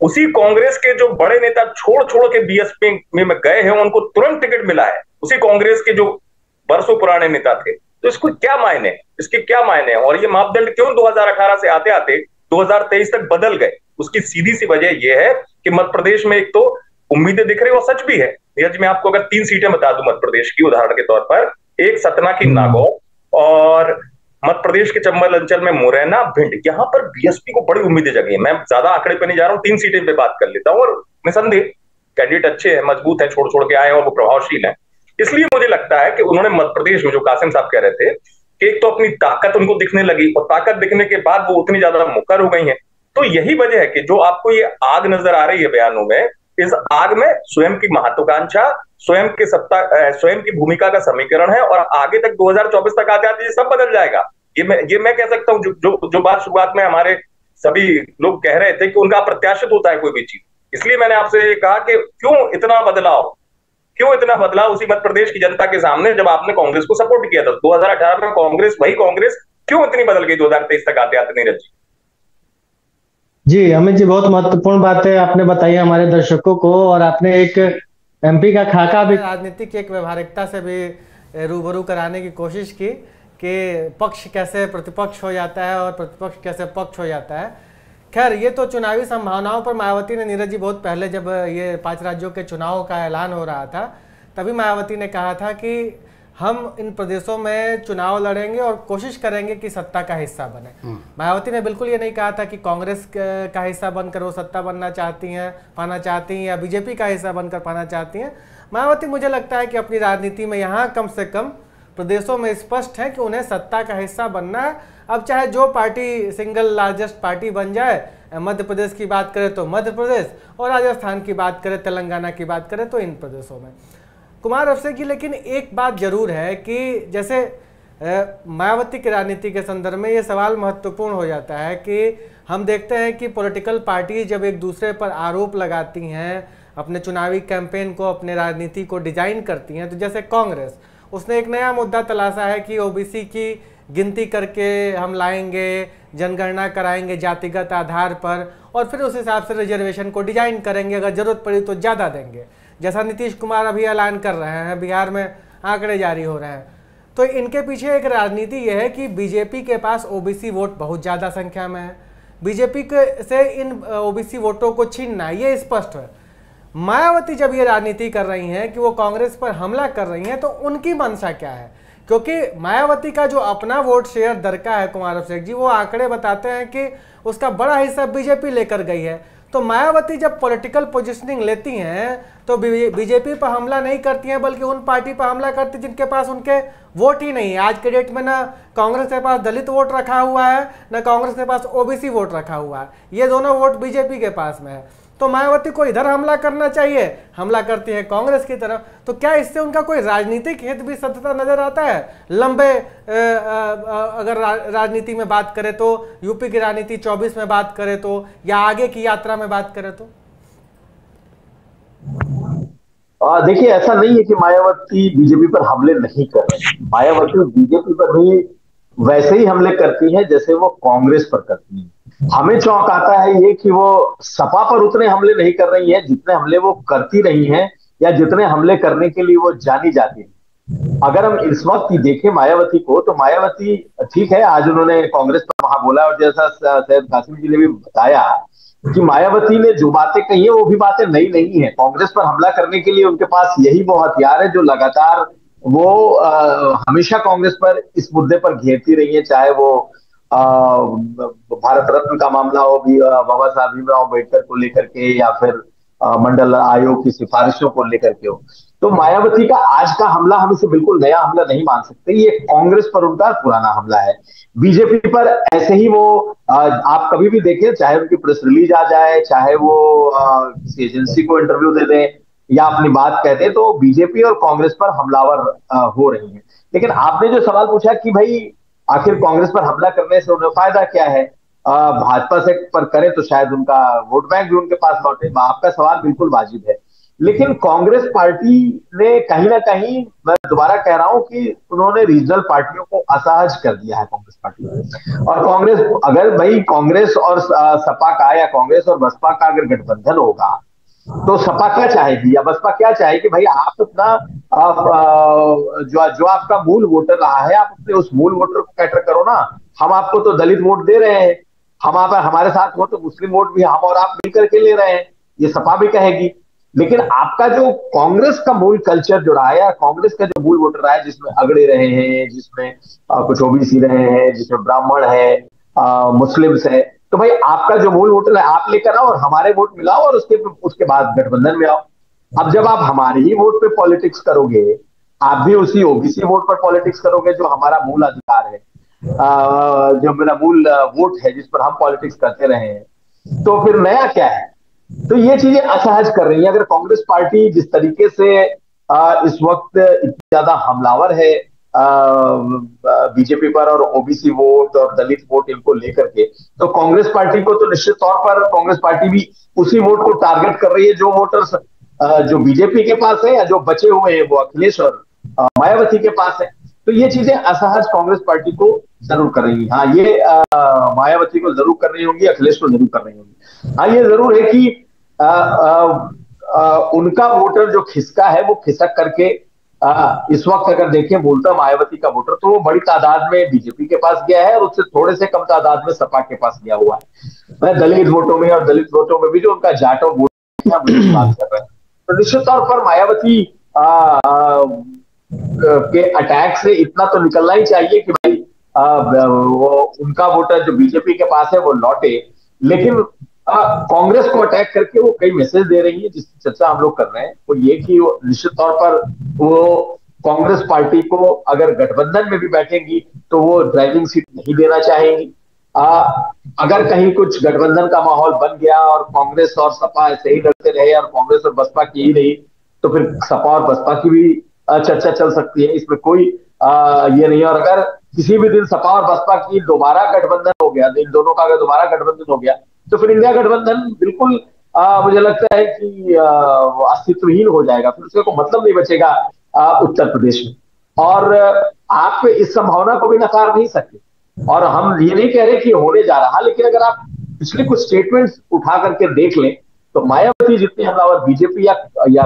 उसी कांग्रेस के जो बड़े नेता छोड़ छोड़ के बीएसपी में गए हैं, उनको तुरंत टिकट मिला है, उसी कांग्रेस के जो बरसों पुराने नेता थे। तो इसको क्या मायने, इसके क्या मायने? और ये मापदंड क्यों 2018 से आते आते 2023 तक बदल गए? उसकी सीधी सी वजह यह है कि मध्य प्रदेश में एक तो उम्मीदें दिख रही और सच भी है। नीरज, मैं आपको अगर 3 सीटें बता दूं मध्य प्रदेश की उदाहरण के तौर पर, एक सतना की नागौर और मध्य प्रदेश के चंबल अंचल में मुरैना, भिंड, यहां पर बीएसपी को बड़ी उम्मीदें जगी हैं। मैं ज्यादा आंकड़े पे नहीं जा रहा हूं, 3 सीटें पे बात कर लेता हूं। और निसंदेह कैंडिडेट अच्छे हैं, मजबूत हैं, छोड़ छोड़ के आए हैं और वो प्रभावशील हैं। इसलिए मुझे लगता है कि उन्होंने मध्य प्रदेश में, जो कासिम साहब कह रहे थे कि एक तो अपनी ताकत उनको दिखने लगी और ताकत दिखने के बाद वो उतनी ज्यादा मुखर हो गई हैं। तो यही वजह है कि जो आपको ये आग नजर आ रही है बयानों में, इस आग में स्वयं की महत्वाकांक्षा, स्वयं की सत्ता, स्वयं की भूमिका का समीकरण है। और आगे तक 2024 तक आते आते ये सब बदल जाएगा। ये मैं कह सकता हूं। जो बात शुरुआत में हमारे सभी लोग कह रहे थे कि उनका अप्रत्याशित होता है कोई भी चीज, इसलिए मैंने आपसे ये कहा कि क्यों इतना बदलाव उसी मध्य प्रदेश की जनता के सामने, जब आपने कांग्रेस को सपोर्ट किया था 2018 में, कांग्रेस, वही कांग्रेस क्यों इतनी बदल गई 2023 तक आते आते? नीरज जी, अमित जी, बहुत महत्वपूर्ण बातें आपने बताई हमारे दर्शकों को, और आपने एक एमपी का खाका भी, राजनीति की एक व्यवहारिकता से भी रूबरू कराने की कोशिश की कि पक्ष कैसे प्रतिपक्ष हो जाता है और प्रतिपक्ष कैसे पक्ष हो जाता है। खैर, ये तो चुनावी संभावनाओं पर मायावती ने, नीरज जी, बहुत पहले जब ये 5 राज्यों के चुनाव का ऐलान हो रहा था, तभी मायावती ने कहा था कि हम इन प्रदेशों में चुनाव लड़ेंगे और कोशिश करेंगे कि सत्ता का हिस्सा बने। मायावती ने बिल्कुल ये नहीं कहा था कि कांग्रेस का हिस्सा बनकर वो सत्ता बनना चाहती हैं, पाना चाहती हैं, या बीजेपी का हिस्सा बनकर पाना चाहती हैं। मायावती, मुझे लगता है कि अपनी राजनीति में यहाँ कम से कम प्रदेशों में स्पष्ट है कि उन्हें सत्ता का हिस्सा बनना है। अब चाहे जो पार्टी सिंगल लार्जेस्ट पार्टी बन जाए, मध्य प्रदेश की बात करें तो मध्य प्रदेश, और राजस्थान की बात करें, तेलंगाना की बात करें तो इन प्रदेशों में। कुमार अफसर जी, लेकिन एक बात जरूर है कि जैसे मायावती की राजनीति के संदर्भ में ये सवाल महत्वपूर्ण हो जाता है कि हम देखते हैं कि पॉलिटिकल पार्टी जब एक दूसरे पर आरोप लगाती हैं, अपने चुनावी कैंपेन को, अपने राजनीति को डिजाइन करती हैं, तो जैसे कांग्रेस, उसने एक नया मुद्दा तलाशा है कि ओबीसी की गिनती करके हम लाएंगे, जनगणना कराएंगे जातिगत आधार पर, और फिर उस हिसाब से रिजर्वेशन को डिजाइन करेंगे, अगर जरूरत पड़ी तो ज़्यादा देंगे, जैसा नीतीश कुमार अभी ऐलान कर रहे हैं, बिहार में आंकड़े जारी हो रहे हैं। तो इनके पीछे एक राजनीति यह है कि बीजेपी के पास ओबीसी वोट बहुत ज़्यादा संख्या में है, बीजेपी से इन ओबीसी वोटों को छीनना, ये स्पष्ट है। मायावती जब ये राजनीति कर रही हैं कि वो कांग्रेस पर हमला कर रही हैं, तो उनकी मंशा क्या है? क्योंकि मायावती का जो अपना वोट शेयर दर का है, कुमार अभिषेक जी, वो आंकड़े बताते हैं कि उसका बड़ा हिस्सा बीजेपी लेकर गई है। तो मायावती जब पॉलिटिकल पोजीशनिंग लेती हैं तो बीजेपी पर हमला नहीं करती हैं, बल्कि उन पार्टी पर हमला करती जिनके पास उनके वोट ही नहीं है। आज के डेट में ना कांग्रेस के पास दलित वोट रखा हुआ है, ना कांग्रेस के पास ओबीसी वोट रखा हुआ है, ये दोनों वोट बीजेपी के पास में है। तो मायावती को इधर हमला करना चाहिए, हमला करती है कांग्रेस की तरफ। तो क्या इससे उनका कोई राजनीतिक हित भी सतता नजर आता है? लंबे अगर राजनीति में बात करें तो, यूपी की राजनीति 24 में बात करें तो, या आगे की यात्रा में बात करें तो? देखिए, ऐसा नहीं है कि मायावती बीजेपी पर हमले नहीं कर रही। मायावती बीजेपी पर भी वैसे ही हमले करती है जैसे वो कांग्रेस पर करती है। हमें चौंकाता है ये कि वो सपा पर उतने हमले नहीं कर रही है जितने हमले वो करती रही हैं, या जितने हमले करने के लिए वो जानी जाती है। अगर हम इस वक्त देखें मायावती को, तो मायावती, ठीक है, आज उन्होंने कांग्रेस पर वहां बोला, और जैसा सैयद कासिम जी ने भी बताया कि मायावती ने जो बातें कही है वो भी बातें नई नहीं है। कांग्रेस पर हमला करने के लिए उनके पास यही वो हथियार है जो लगातार वो हमेशा कांग्रेस पर इस मुद्दे पर घेरती रही है, चाहे वो भारत रत्न का मामला हो, भी बाबा साहब भीमराव अम्बेडकर को लेकर के, या फिर मंडल आयोग की सिफारिशों को लेकर के हो। तो मायावती का आज का हमला हम इसे बिल्कुल नया हमला नहीं मान सकते, ये कांग्रेस पर उनका पुराना हमला है। बीजेपी पर ऐसे ही वो आप कभी भी देखें, चाहे उनकी प्रेस रिलीज आ जाए, चाहे वो किसी एजेंसी को इंटरव्यू दे दें या अपनी बात कहते, तो बीजेपी और कांग्रेस पर हमलावर हो रही है। लेकिन आपने जो सवाल पूछा कि भाई आखिर कांग्रेस पर हमला करने से उन्हें फायदा क्या है, भाजपा से पर करे तो शायद उनका वोट बैंक भी उनके पास लौटे, आपका सवाल बिल्कुल वाजिब है। लेकिन कांग्रेस पार्टी ने कहीं ना कहीं, मैं दोबारा कह रहा हूं कि उन्होंने रीजनल पार्टियों को असहज कर दिया है कांग्रेस पार्टी ने। और कांग्रेस, अगर भाई कांग्रेस और सपा का या कांग्रेस और बसपा का अगर गठबंधन होगा तो सपा क्या चाहेगी या बसपा क्या चाहेगी, भाई आप अपना जो आपका मूल वोटर रहा है, आप अपने उस मूल वोटर को कैटर करो ना। हम आपको तो दलित वोट दे रहे हैं, हम आप हमारे साथ हो तो मुस्लिम वोट भी हम और आप मिलकर के ले रहे हैं, ये सपा भी कहेगी। लेकिन आपका जो कांग्रेस का मूल कल्चर जो रहा है, या कांग्रेस का जो मूल वोटर रहा है, जिसमें अगड़े रहे हैं, जिसमें कुछ ओबीसी रहे हैं, जिसमें ब्राह्मण है, मुस्लिम्स है, तो भाई आपका जो मूल वोटर है आप लेकर आओ और हमारे वोट मिलाओ और उसके बाद गठबंधन में आओ। अब जब आप हमारे ही वोट पे पॉलिटिक्स करोगे, आप भी उसी ओबीसी वोट पर पॉलिटिक्स करोगे जो हमारा मूल अधिकार है, जो मेरा मूल वोट है जिस पर हम पॉलिटिक्स करते रहे हैं, तो फिर नया क्या है? तो ये चीजें असहज कर रही है। अगर कांग्रेस पार्टी जिस तरीके से इस वक्त इतनी ज्यादा हमलावर है बीजेपी पर और ओबीसी वोट और दलित वोट इनको लेकर के, तो कांग्रेस पार्टी को तो निश्चित तौर पर कांग्रेस पार्टी भी उसी वोट को टारगेट कर रही है जो वोटर्स जो बीजेपी के पास है या जो बचे हुए हैं वो अखिलेश और मायावती के पास है। तो ये चीजें असहज कांग्रेस पार्टी को जरूर कर रही है। हाँ, ये मायावती को जरूर कर रही होंगी, अखिलेश को जरूर कर रही होंगी। हाँ, ये जरूर है कि उनका वोटर जो खिसका है वो खिसक करके इस वक्त अगर देखें बोलता मायावती का वोटर, तो वो बड़ी तादाद में बीजेपी के पास गया है और उससे थोड़े से कम तादाद में सपा के पास गया हुआ है। मैं दलित वोटों में और दलित वोटों में भी जो उनका जाटो वोट बात कर रहे हैं, तो निश्चित तौर पर मायावती के अटैक से इतना तो निकलना ही चाहिए कि भाई वो उनका वोटर जो बीजेपी के पास है वो लौटे। लेकिन कांग्रेस को अटैक करके वो कई मैसेज दे रही है, जिसकी चर्चा हम लोग कर रहे हैं, वो ये कि निश्चित तौर पर वो कांग्रेस पार्टी को अगर गठबंधन में भी बैठेंगी तो वो ड्राइविंग सीट नहीं देना चाहेंगी। अगर कहीं कुछ गठबंधन का माहौल बन गया और कांग्रेस और सपा ऐसे ही लड़ते रहे और कांग्रेस और बसपा की ही नहीं, तो फिर सपा और बसपा की भी चर्चा चल सकती है, इसमें कोई ये नहीं। और अगर किसी भी दिन सपा और बसपा की दोबारा गठबंधन हो गया, इन दोनों का अगर दोबारा गठबंधन हो गया, तो फिर इंडिया गठबंधन बिल्कुल मुझे लगता है कि अस्तित्वहीन हो जाएगा, फिर उसका कोई मतलब नहीं बचेगा उत्तर प्रदेश में। और आप इस संभावना को भी नकार नहीं सकते। और हम ये नहीं कह रहे कि होने जा रहा, लेकिन अगर आप पिछले कुछ स्टेटमेंट्स उठा करके देख लें तो मायावती जितनी हमलावर बीजेपी या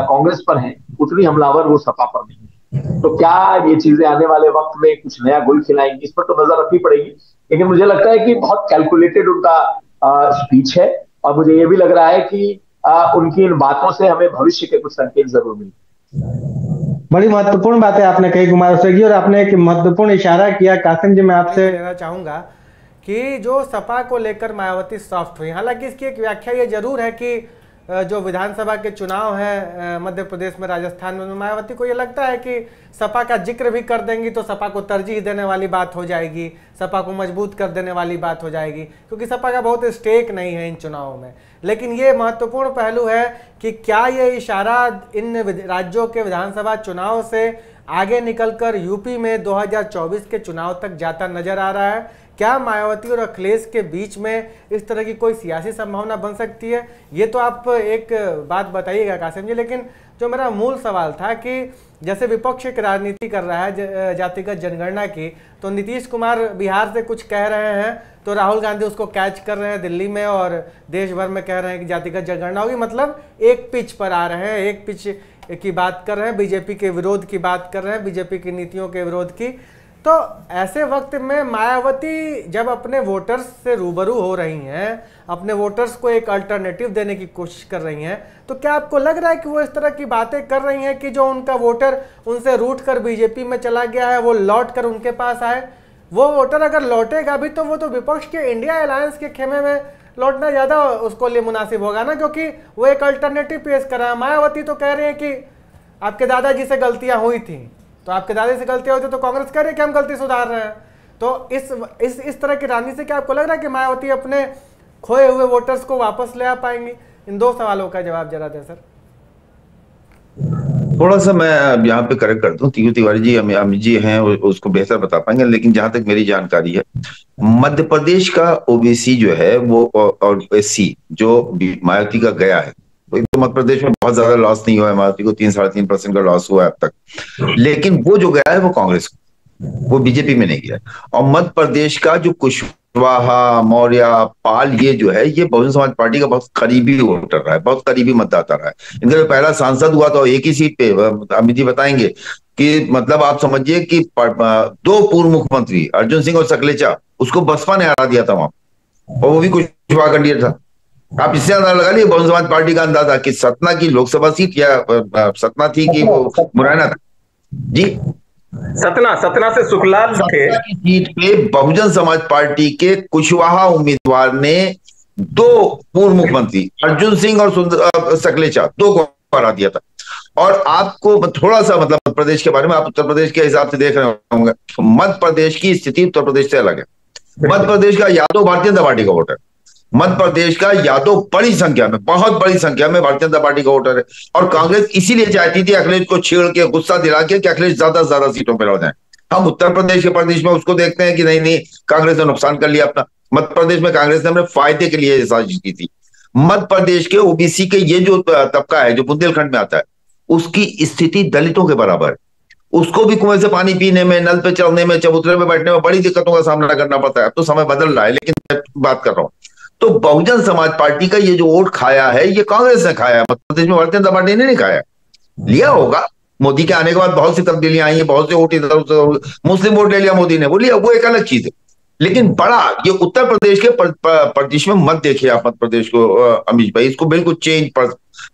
कांग्रेस पर हैं, उतनी हमलावर वो सपा पर नहीं है। तो क्या ये चीजें आने वाले वक्त में कुछ नया गुल खिलाएंगी, इस पर तो नजर रखनी पड़ेगी। लेकिन मुझे लगता है कि बहुत कैलकुलेटेड उनका स्पीच है और मुझे ये भी लग रहा है कि उनकी इन बातों से हमें भविष्य के कुछ संकेत जरूर मिलेंगे। बड़ी महत्वपूर्ण बातें आपने कही कुमार रौतेगी, और आपने एक महत्वपूर्ण इशारा किया। कासिम जी, मैं आपसे लेना चाहूंगा कि जो सपा को लेकर मायावती सॉफ्ट हुई, हालांकि इसकी एक व्याख्या ये जरूर है कि जो विधानसभा के चुनाव है मध्य प्रदेश में, राजस्थान में, मायावती को ये लगता है कि सपा का जिक्र भी कर देंगी तो सपा को तरजीह देने वाली बात हो जाएगी, सपा को मजबूत कर देने वाली बात हो जाएगी, क्योंकि सपा का बहुत स्टेक नहीं है इन चुनावों में। लेकिन ये महत्वपूर्ण पहलू है कि क्या ये इशारा इन राज्यों के विधानसभा चुनाव से आगे निकलकर यूपी में 2024 के चुनाव तक जाता नजर आ रहा है? क्या मायावती और अखिलेश के बीच में इस तरह की कोई सियासी संभावना बन सकती है? ये तो आप एक बात बताइएगा कासिम जी। लेकिन जो मेरा मूल सवाल था कि जैसे विपक्ष एक राजनीति कर रहा है जातिगत जनगणना की, तो नीतीश कुमार बिहार से कुछ कह रहे हैं तो राहुल गांधी उसको कैच कर रहे हैं दिल्ली में और देश भर में कह रहे हैं कि जातिगत जनगणना होगी, मतलब एक पिच पर आ रहे हैं, एक पिच की बात कर रहे हैं, बीजेपी के विरोध की बात कर रहे हैं, बीजेपी की नीतियों के विरोध की। तो ऐसे वक्त में मायावती जब अपने वोटर्स से रूबरू हो रही हैं, अपने वोटर्स को एक अल्टरनेटिव देने की कोशिश कर रही हैं, तो क्या आपको लग रहा है कि वो इस तरह की बातें कर रही हैं कि जो उनका वोटर उनसे रूठ कर बीजेपी में चला गया है वो लौट कर उनके पास आए? वो वोटर अगर लौटेगा भी तो वो तो विपक्ष के इंडिया अलायंस के खेमे में लौटना ज़्यादा उसको लिए मुनासिब होगा ना, क्योंकि वो एक अल्टरनेटिव पेश कर रहा है। मायावती तो कह रहे हैं कि आपके दादाजी से गलतियां हुई थी, तो आपके दादाजी से गलतियां हुई थी तो कांग्रेस कह रही है कि हम गलती सुधार रहे हैं। तो इस तरह की राजनीति से क्या आपको लग रहा है कि मायावती अपने खोए हुए वोटर्स को वापस ले आ पाएंगी? इन दो सवालों का जवाब जरा दें सर। थोड़ा सा मैं यहाँ पे करेक्ट कर दूं, तिवारी जी अमित जी हैं उसको बेहतर बता पाएंगे, लेकिन जहां तक मेरी जानकारी है, मध्य प्रदेश का ओबीसी जो है वो और एससी जो मायावती का गया है, तो मध्य प्रदेश में बहुत ज्यादा लॉस नहीं हुआ है, मायावती को 3-3.5% का लॉस हुआ है अब तक, लेकिन वो जो गया है वो कांग्रेस को, वो बीजेपी में नहीं गया। और मध्य प्रदेश का जो कुशवाहा, मौर्य, पाल, ये जो है ये बहुजन समाज पार्टी का बहुत करीबी वोटर रहा है, बहुत करीबी मतदाता रहा है। इनका पहला सांसद हुआ तो एक ही सीट पे, अमित जी बताएंगे कि मतलब आप समझिए कि 2 पूर्व मुख्यमंत्री अर्जुन सिंह और सकलेचा, उसको बसपा ने हरा दिया था वहां, और वो भी कुशवाहा कैंडिडेट था। आप इससे अंदाजा लगा लिए बहुजन समाज पार्टी का अंदाजा कि सतना की लोकसभा सीट या सतना थी कि वो मुरैना था जी, सतना से सुखलाल थे की सीट पे बहुजन समाज पार्टी के कुशवाहा उम्मीदवार ने 2 पूर्व मुख्यमंत्री अर्जुन सिंह और सकलेचा 2 को हरा दिया था। और आपको थोड़ा सा मतलब मध्य प्रदेश के बारे में, आप उत्तर प्रदेश के हिसाब से देख रहे होंगे, मध्य प्रदेश की स्थिति उत्तर प्रदेश से अलग है। मध्य प्रदेश का यादव भारतीय जनता पार्टी का वोटर है, मध्य प्रदेश का यादव बड़ी संख्या में, बहुत बड़ी संख्या में भारतीय जनता पार्टी का वोटर है। और कांग्रेस इसीलिए चाहती थी अखिलेश को छेड़ के, गुस्सा दिला के कि अखिलेश ज्यादा से ज्यादा सीटों पर रह जाए। हम उत्तर प्रदेश के प्रदेश में उसको देखते हैं कि नहीं कांग्रेस ने नुकसान कर लिया अपना। मध्य प्रदेश में कांग्रेस ने अपने फायदे के लिए साजिश की थी। मध्य प्रदेश के ओबीसी के ये जो तबका है जो बुंदेलखंड में आता है, उसकी स्थिति दलितों के बराबर है। उसको भी कुएं से पानी पीने में, नल पे चढ़ने में, चबूतरे में बैठने में बड़ी दिक्कतों का सामना करना पड़ता है। अब तो समय बदल रहा है, लेकिन मैं बात कर रहा हूं तो बहुजन समाज पार्टी का ये जो वोट खाया है ये कांग्रेस ने खाया है, मध्य प्रदेश में भारतीय जनता पार्टी ने नहीं खाया। लिया होगा, मोदी के आने के बाद बहुत सी तब्दीलियां आई हैं, बहुत से वोट इधर उधर, मुस्लिम वोट ले लिया मोदी ने, वो लिया, वो एक अलग चीज है। लेकिन बड़ा ये उत्तर प्रदेश के प्रदेश में मत देखिए आप मध्य प्रदेश को अमित भाई, इसको बिल्कुल चेंज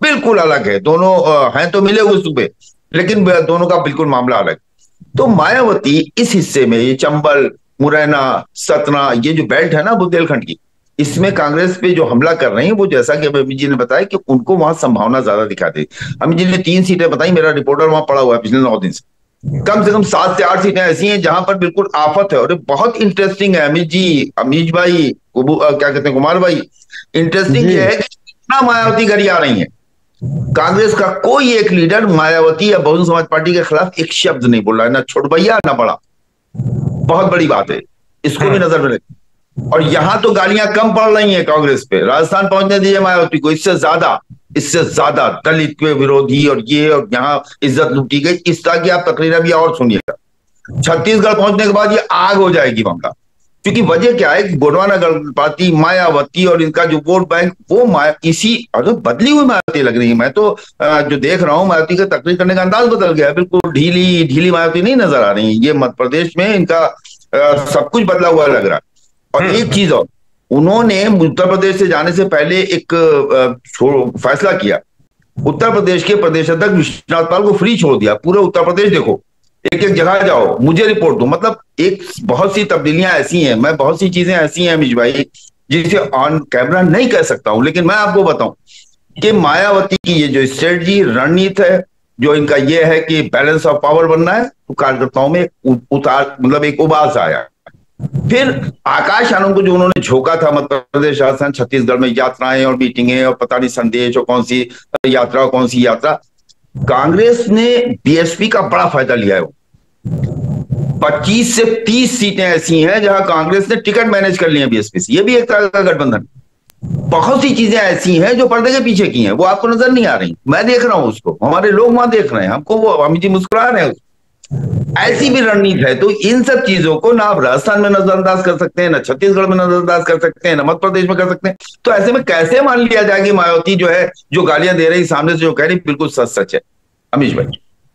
बिल्कुल अलग है। दोनों हैं तो मिले हुए सुबह, लेकिन दोनों का बिल्कुल मामला अलग। तो मायावती इस हिस्से में, ये चंबल, मुरैना, सतना, ये जो बेल्ट है ना बुंदेलखंड की, इसमें कांग्रेस पे जो हमला कर रहे हैं वो, जैसा कि अमित जी ने बताया कि उनको वहां संभावना ज्यादा दिखाती। अमित जी ने 3 सीटें बताई, मेरा रिपोर्टर वहां पड़ा हुआ है पिछले 9 दिन से कम 7 से 8 सीटें ऐसी हैं जहां पर बिल्कुल आफत है। और बहुत इंटरेस्टिंग है अमित जी, अमीश भाई, क्या कहते हैं, कुमार भाई, इंटरेस्टिंग ये है कि कितना मायावती गरी आ रही है। कांग्रेस का कोई एक लीडर मायावती या बहुजन समाज पार्टी के खिलाफ एक शब्द नहीं बोल रहा है, ना छोटभैया ना बड़ा। बहुत बड़ी बात है, इसको भी नजर में रखें। और यहां तो गालियां कम पड़ रही हैं कांग्रेस पे, राजस्थान पहुंचने दीजिए मायावती को, इससे ज्यादा दलित के विरोधी और ये, और यहाँ इज्जत लूटी गई, इस तरह की आप तकरीरें भी और सुनिएगा। छत्तीसगढ़ पहुंचने के बाद ये आग हो जाएगी मामला, क्योंकि वजह क्या है कि गोंडवाना गणपति, मायावती और इनका जो वोट बैंक वो इसी बदली हुई मायावती लग रही है। मैं तो जो देख रहा हूँ मायावती का तकरीर करने का अंदाज बदल गया है, बिल्कुल ढीली मायावती नहीं नजर आ रही है। ये मध्य प्रदेश में इनका सब कुछ बदला हुआ लग रहा है। और एक चीज और, उन्होंने उत्तर प्रदेश से जाने से पहले एक फैसला किया, उत्तर प्रदेश के प्रदेश अध्यक्ष विश्वनाथ पाल को फ्री छोड़ दिया। पूरे उत्तर प्रदेश देखो, एक जगह जाओ, मुझे रिपोर्ट दो। मतलब एक बहुत सी तब्दीलियां ऐसी हैं, मैं बहुत सी चीजें ऐसी हैं अमीश भाई जिसे ऑन कैमरा नहीं कह सकता हूं, लेकिन मैं आपको बताऊं कि मायावती की ये जो स्ट्रेटजी, रणनीति है, जो इनका ये है कि बैलेंस ऑफ पावर बनना है, तो कार्यकर्ताओं में उतार, मतलब एक उबास आया। फिर आकाश आनंद को जो उन्होंने झोंका था मध्य प्रदेश, राजस्थान, छत्तीसगढ़ में यात्राएं और मीटिंगें और पता नहीं संदेश और कौन सी यात्रा, कांग्रेस ने बीएसपी का बड़ा फायदा लिया है। 25 से 30 सीटें ऐसी हैं जहां कांग्रेस ने टिकट मैनेज कर लिया बीएसपी से। ये भी एक तरह का गठबंधन। बहुत सी चीजें ऐसी हैं जो पर्दे के पीछे की हैं, वो आपको नजर नहीं आ रही। मैं देख रहा हूं उसको, हमारे लोग वहां देख रहे हैं, हमको वो अमित जी मुस्कुरा रहे हैं। ऐसी भी रणनीति है। तो इन सब चीजों को ना आप राजस्थान में नजरअंदाज कर सकते हैं, ना छत्तीसगढ़ में नजरअंदाज कर सकते हैं, ना मध्य प्रदेश में कर सकते हैं। तो ऐसे में कैसे मान लिया जाए कि मायावती जो है, जो गालियां दे रही सामने से जो कह रही, बिल्कुल सच है अमीश भाई?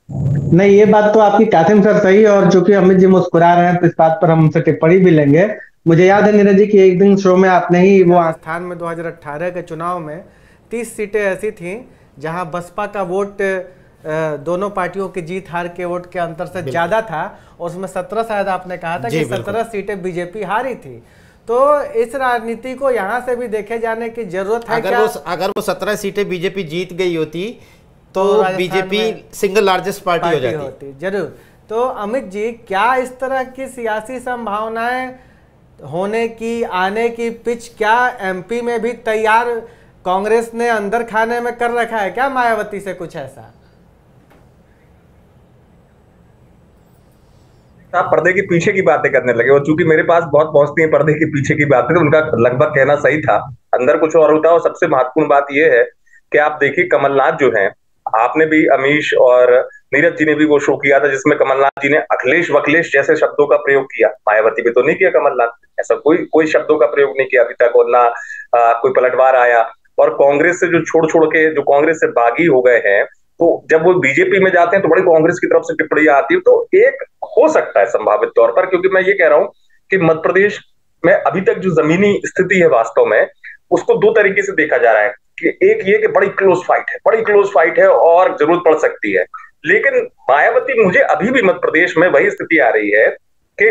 नहीं, ये बात तो आपकी कासिम सर सही है। और चूंकि अमित जी मुस्कुरा रहे हैं तो इस बात पर हम उनसे टिप्पणी भी लेंगे। मुझे याद है नीरज जी की एक दिन शो में आपने ही वो राजस्थान में 2018 के चुनाव में 30 सीटें ऐसी थी जहां बसपा का वोट दोनों पार्टियों की जीत हार के वोट के अंतर से ज्यादा था, और उसमें 17 शायद आपने कहा था कि 17 सीटें बीजेपी हारी थी। तो इस राजनीति को यहाँ से भी देखे जाने की जरूरत है। अगर वो 17 सीटें बीजेपी जीत गई होती तो बीजेपी सिंगल लार्जेस्ट पार्टी हो जाती। जरूर। तो अमित जी, क्या इस तरह की सियासी संभावनाएं होने की, आने की पिच क्या एमपी में भी तैयार कांग्रेस ने अंदर खाने में कर रखा है क्या मायावती से कुछ ऐसा? आप पर्दे के पीछे की बातें करने लगे, और चूंकि मेरे पास बहुत पहुंचती है पर्दे के पीछे की बातें, तो उनका लगभग कहना सही था, अंदर कुछ और होता है। और सबसे महत्वपूर्ण बात यह है कि आप देखिए कमलनाथ जो हैं, आपने भी, अमीश और नीरज जी ने भी वो शो किया था जिसमें कमलनाथ जी ने अखिलेश वखलेश जैसे शब्दों का प्रयोग किया। मायावती भी तो नहीं किया कमलनाथ, ऐसा कोई शब्दों का प्रयोग नहीं किया अभी तक, और ना कोई पलटवार आया। और कांग्रेस से जो छोड़ के जो कांग्रेस से बागी हो गए हैं, तो जब वो बीजेपी में जाते हैं तो बड़ी कांग्रेस की तरफ से टिप्पणियां आती है। तो एक हो सकता है संभावित तौर पर, क्योंकि मैं ये कह रहा हूं कि मध्य प्रदेश में अभी तक जो जमीनी स्थिति है वास्तव में, उसको दो तरीके से देखा जा रहा है कि एक ये कि बड़ी क्लोज फाइट है और जरूरत पड़ सकती है। लेकिन मायावती, मुझे अभी भी मध्य प्रदेश में वही स्थिति आ रही है कि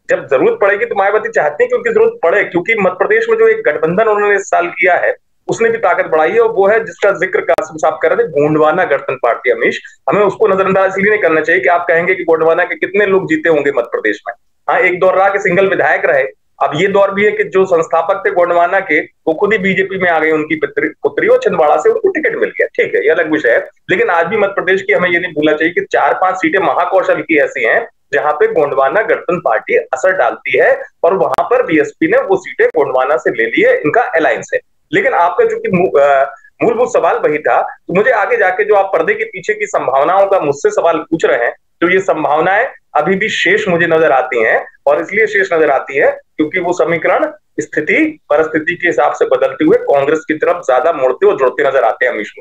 जब जरूरत पड़ेगी तो मायावती चाहती है कि उनकी जरूरत पड़े, क्योंकि मध्य प्रदेश में जो एक गठबंधन उन्होंने इस साल किया है उसने भी ताकत बढ़ाई है, और वो है जिसका जिक्र कासिम साहब कर रहे थे, गोंडवाना गणतंत्र पार्टी। अमीश, हमें उसको नजरअंदाज इसलिए नहीं करना चाहिए कि आप कहेंगे कि गोंडवाना के कितने लोग जीते होंगे मध्य प्रदेश में। हाँ, एक दौर रहा कि सिंगल विधायक रहे, अब ये दौर भी है कि जो संस्थापक थे गोंडवाना के, वो खुद ही बीजेपी में आ गई, उनकी पुत्री, और छिंदवाड़ा से उनको टिकट मिल गया। ठीक है, ये अलग विषय है, लेकिन आज भी मध्य प्रदेश की हमें ये नहीं भूलना चाहिए कि 4-5 सीटें महाकौशल की ऐसी हैं जहां पे गोंडवाना गणतंत्र पार्टी असर डालती है, और वहां पर बीएसपी ने वो सीटें गोंडवाना से ले ली है, इनका अलायंस है। लेकिन आपका चूंकि मूलभूत सवाल वही था, तो मुझे आगे जाके जो आप पर्दे के पीछे की संभावनाओं का मुझसे सवाल पूछ रहे हैं, तो ये संभावनाएं अभी भी शेष मुझे नजर आती हैं, और इसलिए शेष नजर आती है क्योंकि वो समीकरण स्थिति परिस्थिति के हिसाब से बदलते हुए कांग्रेस की तरफ ज्यादा मुड़ते और जुड़ते नजर आते हैं। अमीश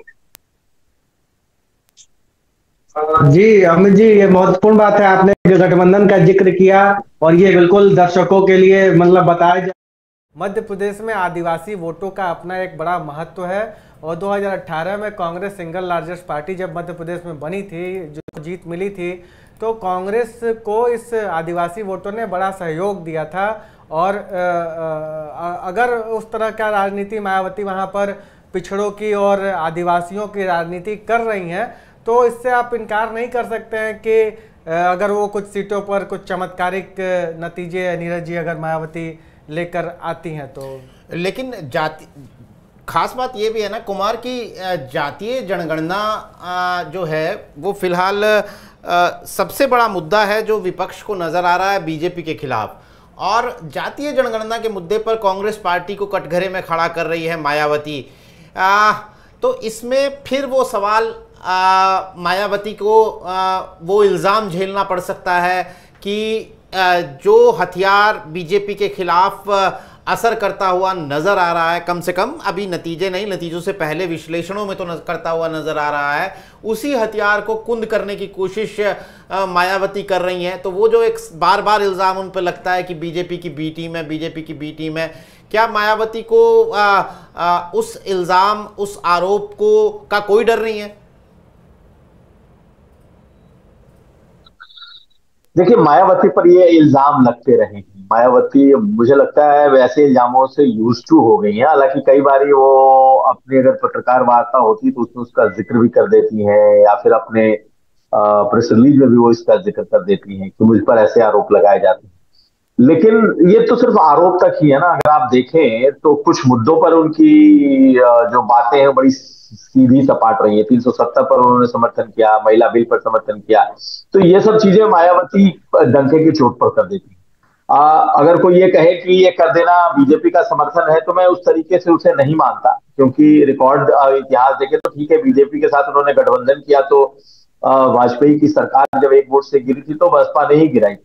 जी, अमित जी, ये महत्वपूर्ण बात है, आपने जो गठबंधन का जिक्र किया, और ये बिल्कुल दर्शकों के लिए मतलब बताया जाए। मध्य प्रदेश में आदिवासी वोटों का अपना एक बड़ा महत्व है, और 2018 में कांग्रेस सिंगल लार्जेस्ट पार्टी जब मध्य प्रदेश में बनी थी, जो जीत मिली थी, तो कांग्रेस को इस आदिवासी वोटों ने बड़ा सहयोग दिया था। और अगर उस तरह का राजनीति मायावती वहाँ पर पिछड़ों की और आदिवासियों की राजनीति कर रही हैं, तो इससे आप इनकार नहीं कर सकते हैं कि अगर वो कुछ सीटों पर कुछ चमत्कारिक नतीजे, नीरज जी, अगर मायावती लेकर आती हैं तो। लेकिन जाति खास बात ये भी है ना कुमार की, जातीय जनगणना जो है वो फिलहाल सबसे बड़ा मुद्दा है जो विपक्ष को नजर आ रहा है बीजेपी के खिलाफ। और जातीय जनगणना के मुद्दे पर कांग्रेस पार्टी को कटघरे में खड़ा कर रही है मायावती। तो इसमें फिर वो सवाल मायावती को वो इल्ज़ाम झेलना पड़ सकता है कि जो हथियार बीजेपी के खिलाफ असर करता हुआ नजर आ रहा है, कम से कम अभी नतीजे नहीं, नतीजों से पहले विश्लेषणों में तो करता हुआ नजर आ रहा है, उसी हथियार को कुंद करने की कोशिश मायावती कर रही हैं। तो वो जो एक बार बार इल्ज़ाम उन पर लगता है कि बीजेपी की बी टीम है, बीजेपी की बी टीम है, क्या मायावती को उस इल्ज़ाम, उस आरोप को का कोई डर नहीं है? देखिए, मायावती पर ये इल्जाम लगते रहे हैं। मायावती मुझे लगता है वैसे इल्जामों से यूज टू हो गई हैं। हालांकि कई बार वो अपनी अगर पत्रकार वार्ता होती तो उसमें उसका जिक्र भी कर देती हैं, या फिर अपने प्रेस रिलीज में भी वो इसका जिक्र कर देती हैं कि मुझ पर ऐसे आरोप लगाए जाते हैं। लेकिन ये तो सिर्फ आरोप तक ही है ना। अगर आप देखें तो कुछ मुद्दों पर उनकी जो बातें हैं बड़ी सीधी सपाट रही है। 370 पर उन्होंने समर्थन किया, महिला बिल पर समर्थन किया, तो ये सब चीजें मायावती डंके की चोट पर कर देती है। अगर कोई ये कहे कि ये कर देना बीजेपी का समर्थन है, तो मैं उस तरीके से उसे नहीं मानता, क्योंकि रिकॉर्ड इतिहास देखें तो ठीक है, बीजेपी के साथ उन्होंने गठबंधन किया तो वाजपेयी की सरकार जब एक वोट से गिरी थी तो बसपा ने ही गिराई,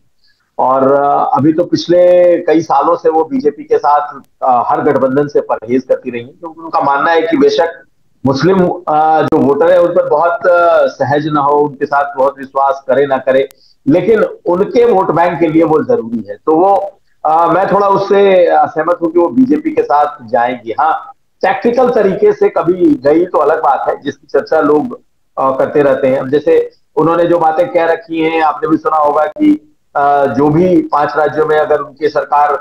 और अभी तो पिछले कई सालों से वो बीजेपी के साथ हर गठबंधन से परहेज करती रही है, क्योंकि उनका मानना है कि बेशक मुस्लिम जो वोटर है उन पर बहुत सहज ना हो, उनके साथ बहुत विश्वास करे ना करे, लेकिन उनके वोट बैंक के लिए वो जरूरी है। तो वो मैं थोड़ा उससे सहमत हूं कि वो बीजेपी के साथ जाएंगी। हाँ, टैक्टिकल तरीके से कभी गई तो अलग बात है, जिसकी चर्चा लोग करते रहते हैं। जैसे उन्होंने जो बातें कह रखी हैं, आपने भी सुना होगा कि जो भी 5 राज्यों में अगर उनकी सरकार,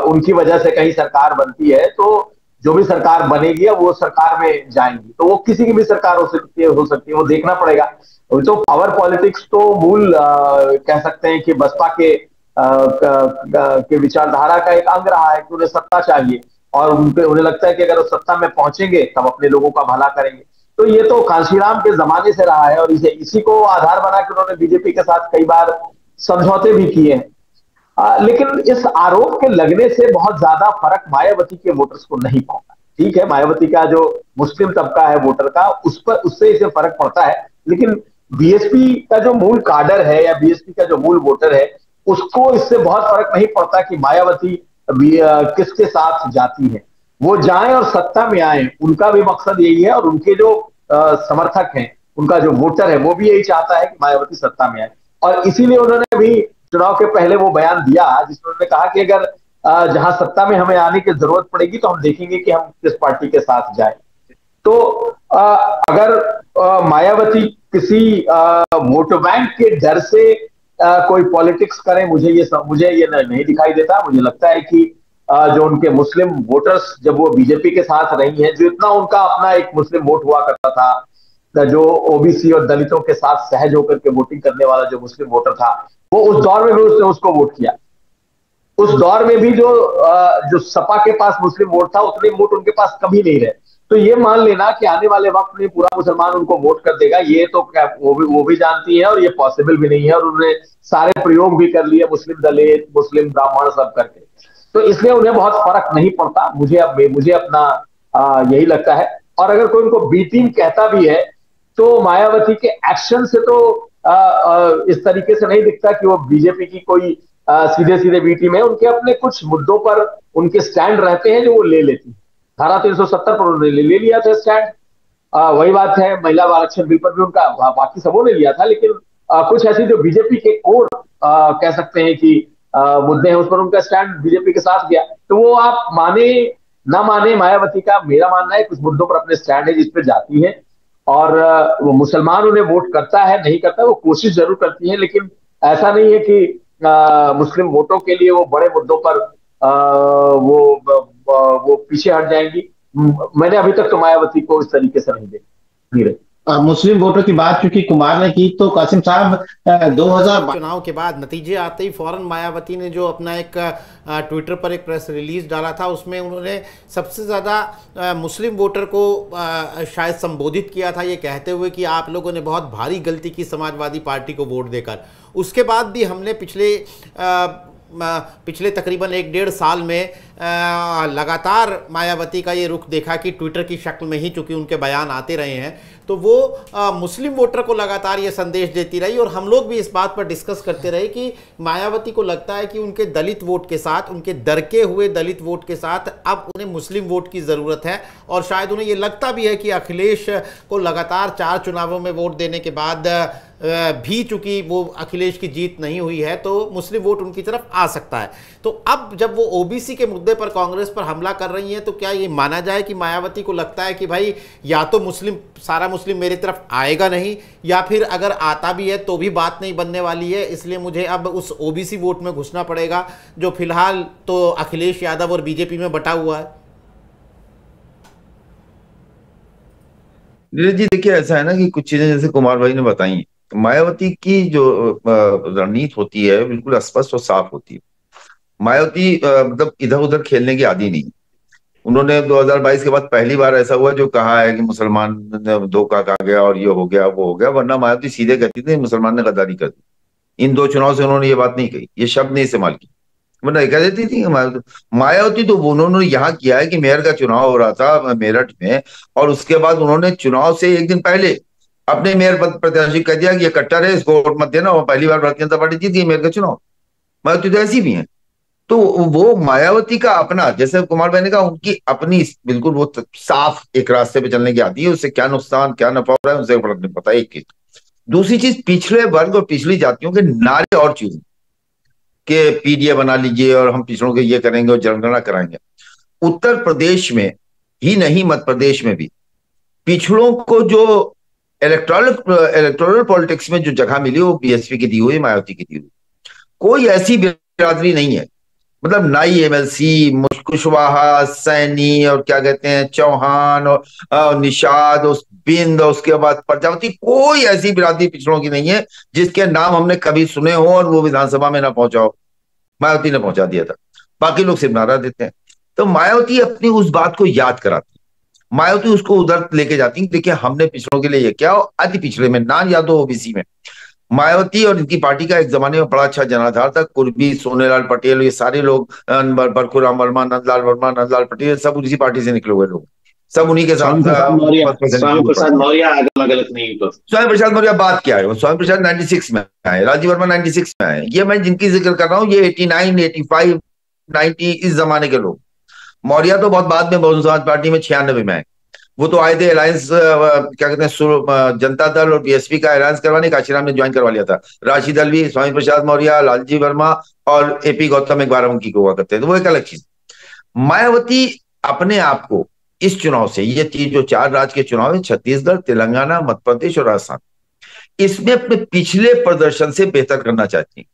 उनकी वजह से कहीं सरकार बनती है, तो जो भी सरकार बनेगी वो सरकार में जाएंगी, तो वो किसी की भी सरकार हो सकती है वो देखना पड़ेगा। तो पावर पॉलिटिक्स तो मूल कह सकते हैं कि बसपा के विचारधारा का एक अंग रहा है कि उन्हें सत्ता चाहिए और उन्हें लगता है कि अगर वो सत्ता में पहुंचेंगे तब अपने लोगों का भला करेंगे। तो ये तो कांशीराम के जमाने से रहा है और इसी को आधार बना के उन्होंने बीजेपी के साथ कई बार समझौते भी किए हैं। लेकिन इस आरोप के लगने से बहुत ज्यादा फर्क मायावती के वोटर्स को नहीं पड़ता। ठीक है, मायावती का जो मुस्लिम तबका है वोटर का, उससे इसे फर्क पड़ता है, लेकिन बीएसपी का जो मूल काडर है या बीएसपी का जो मूल वोटर है उसको इससे बहुत फर्क नहीं पड़ता कि मायावती किसके साथ जाती है। वो जाएं और सत्ता में आए, उनका भी मकसद यही है और उनके जो समर्थक हैं, उनका जो वोटर है वो भी यही चाहता है कि मायावती सत्ता में आए। और इसीलिए उन्होंने भी चुनाव के पहले वो बयान दिया जिसमें उन्होंने कहा कि अगर जहां सत्ता में हमें आने की जरूरत पड़ेगी तो हम देखेंगे कि हम किस पार्टी के साथ जाएं। तो अगर मायावती किसी वोट बैंक के डर से कोई पॉलिटिक्स करें, मुझे ये नहीं दिखाई देता। मुझे लगता है कि जो उनके मुस्लिम वोटर्स जब वो बीजेपी के साथ रही हैं, जो इतना उनका अपना एक मुस्लिम वोट हुआ करता था, जो ओबीसी और दलितों के साथ सहज होकर के वोटिंग करने वाला जो मुस्लिम वोटर था, वो उस दौर में भी उसने उसको वोट किया। उस दौर में भी जो सपा के पास मुस्लिम वोट था उतने वोट उनके पास कभी नहीं रहे। तो ये मान लेना कि आने वाले वक्त में पूरा मुसलमान उनको वोट कर देगा, ये तो वो भी जानती है और ये पॉसिबल भी नहीं है। और उन्होंने सारे प्रयोग भी कर लिए, मुस्लिम दलित, मुस्लिम ब्राह्मण सब करके, तो इसलिए उन्हें बहुत फर्क नहीं पड़ता। मुझे अपना यही लगता है। और अगर कोई उनको बी टीम कहता भी है तो मायावती के एक्शन से तो इस तरीके से नहीं दिखता कि वो बीजेपी की कोई सीधे सीधे बी टीम है। उनके अपने कुछ मुद्दों पर उनके स्टैंड रहते हैं जो वो ले लेती है। धारा 370 पर उन्होंने ले लिया था स्टैंड, वही बात है। महिला आरक्षण बिल पर भी उनका, बाकी सबों ने लिया था, लेकिन कुछ ऐसी जो बीजेपी के कोर कह सकते हैं कि मुद्दे हैं उस पर उनका स्टैंड बीजेपी के साथ गया। तो वो आप माने ना माने, मायावती का मेरा मानना है कुछ मुद्दों पर अपने स्टैंड है जिस पर जाती है। और वो मुसलमान उन्हें वोट करता है नहीं करता, वो कोशिश जरूर करती है, लेकिन ऐसा नहीं है कि मुस्लिम वोटों के लिए वो बड़े मुद्दों पर वो पीछे हट जाएंगी। मैंने अभी तक तो मायावती को इस तरीके से नहीं रही। मुस्लिम वोटों की बात चूंकि कुमार ने की, तो कासिम साहब 2000 चुनाव के बाद नतीजे आते ही फौरन मायावती ने जो अपना एक ट्विटर पर एक प्रेस रिलीज डाला था, उसमें उन्होंने सबसे ज़्यादा मुस्लिम वोटर को शायद संबोधित किया था, ये कहते हुए कि आप लोगों ने बहुत भारी गलती की समाजवादी पार्टी को वोट देकर। उसके बाद भी हमने पिछले तकरीबन 1-1.5 साल में लगातार मायावती का ये रुख देखा कि ट्विटर की शक्ल में ही चूंकि उनके बयान आते रहे हैं, तो वो मुस्लिम वोटर को लगातार ये संदेश देती रही। और हम लोग भी इस बात पर डिस्कस करते रहे कि मायावती को लगता है कि उनके दलित वोट के साथ, उनके दरके हुए दलित वोट के साथ अब उन्हें मुस्लिम वोट की ज़रूरत है। और शायद उन्हें ये लगता भी है कि अखिलेश को लगातार 4 चुनावों में वोट देने के बाद भी चूंकि वो अखिलेश की जीत नहीं हुई है, तो मुस्लिम वोट उनकी तरफ आ सकता है। तो अब जब वो ओबीसी के मुद्दे पर कांग्रेस पर हमला कर रही है, तो क्या ये माना जाए कि मायावती को लगता है कि भाई या तो सारा मुस्लिम मेरी तरफ आएगा नहीं, या फिर अगर आता भी है तो भी बात नहीं बनने वाली है, इसलिए मुझे अब उस ओबीसी वोट में घुसना पड़ेगा जो फिलहाल तो अखिलेश यादव और बीजेपी में बटा हुआ है? जी देखिए, ऐसा है ना कि कुछ चीजें जैसे कुमार भाई ने बताई, मायावती की जो रणनीति होती है बिल्कुल स्पष्ट और साफ होती है। मायावती मतलब इधर उधर खेलने की आदी नहीं। उन्होंने 2022 के बाद पहली बार ऐसा हुआ जो कहा है कि मुसलमान ने धोखा खा गया और ये हो गया वो हो गया, वरना मायावती सीधे कहती थी मुसलमान ने गद्दारी कर दी। इन 2 चुनाव से उन्होंने ये बात नहीं कही, ये शब्द नहीं इस्तेमाल की, वरना कह देती थी मायावती तो उन्होंने यहाँ किया है कि मेयर का चुनाव हो रहा था मेरठ में, और उसके बाद उन्होंने चुनाव से 1 दिन पहले अपने मेयर पद प्रत्याशी कह दिया कि ये कट्टर है, इसको वोट मत देना। और पहली बार भारतीय जनता पार्टी जीत गई मेयर का चुनाव। मायावती तो ऐसी भी है। तो वो मायावती का अपना, जैसे कुमार भाई ने कहा, उनकी अपनी बिल्कुल वो साफ एक रास्ते पे चलने की आती है। उससे क्या नुकसान क्या नफा हो रहा है उनसे फर्क नहीं पता। एक चीज, दूसरी चीज, पिछड़े वर्ग और पिछड़ी जातियों के नारे और चीजें के पीडीए बना लीजिए और हम पिछड़ों के ये करेंगे और जनगणना कराएंगे। उत्तर प्रदेश में ही नहीं, मध्य प्रदेश में भी पिछड़ों को जो इलेक्टोरल पॉलिटिक्स में जो जगह मिली वो बीएसपी की दी हुई, मायावती की दी हुई। कोई ऐसी बिरादरी नहीं है मतलब नाई एमएलसी, कुशवाहा, सैनी और क्या कहते हैं चौहान और निषाद, उस बिंद, उसके बाद प्रजापति, कोई ऐसी बिरादरी पिछड़ों की नहीं है जिसके नाम हमने कभी सुने हो और वो विधानसभा में ना पहुंचा हो। मायावती ने पहुंचा दिया था, बाकी लोग सिर्फ नारा देते हैं। तो मायावती अपनी उस बात को याद कराती, मायावती उसको उधर लेके जाती, देखिए हमने पिछड़ों के लिए ये क्या, अति पिछड़े में ना यादव ओबीसी में। मायावती और इनकी पार्टी का एक जमाने में बड़ा अच्छा जनाधार था, कुर्बी, सोनेलाल पटेल, ये सारे लोग, बरखुराम वर्मा, नंदलाल पटेल, सब उसी पार्टी से निकले हुए लोग, सब उन्हीं के साथ। स्वामी प्रसाद मौर्य अगर गलत नहीं तो स्वामी प्रसाद मौर्य बात क्या है, स्वामी प्रसाद 96 में आए, राजीव वर्मा 96 में आए, ये मैं जिनकी जिक्र कर रहा हूँ ये 89, 85, 90 इस जमाने के लोग। मौर्य तो बहुत बाद में बहुजन समाज पार्टी में 96 में आए, वो तो आए थे अलायंस, क्या कहते हैं, जनता दल और बीएसपी का अलायंस करवाने, काशीराम ने ज्वाइन करवा लिया था। राशिद अलवी, स्वामी प्रसाद मौर्य, लालजी वर्मा और एपी गौतम एक बाराबंकी को हुआ करते थे, तो वो एक अलग चीज। मायावती अपने आप को इस चुनाव से, ये जो 4 राज्य के चुनाव है, छत्तीसगढ़, तेलंगाना, मध्य प्रदेश और राजस्थान, इसमें अपने पिछले प्रदर्शन से बेहतर करना चाहती है।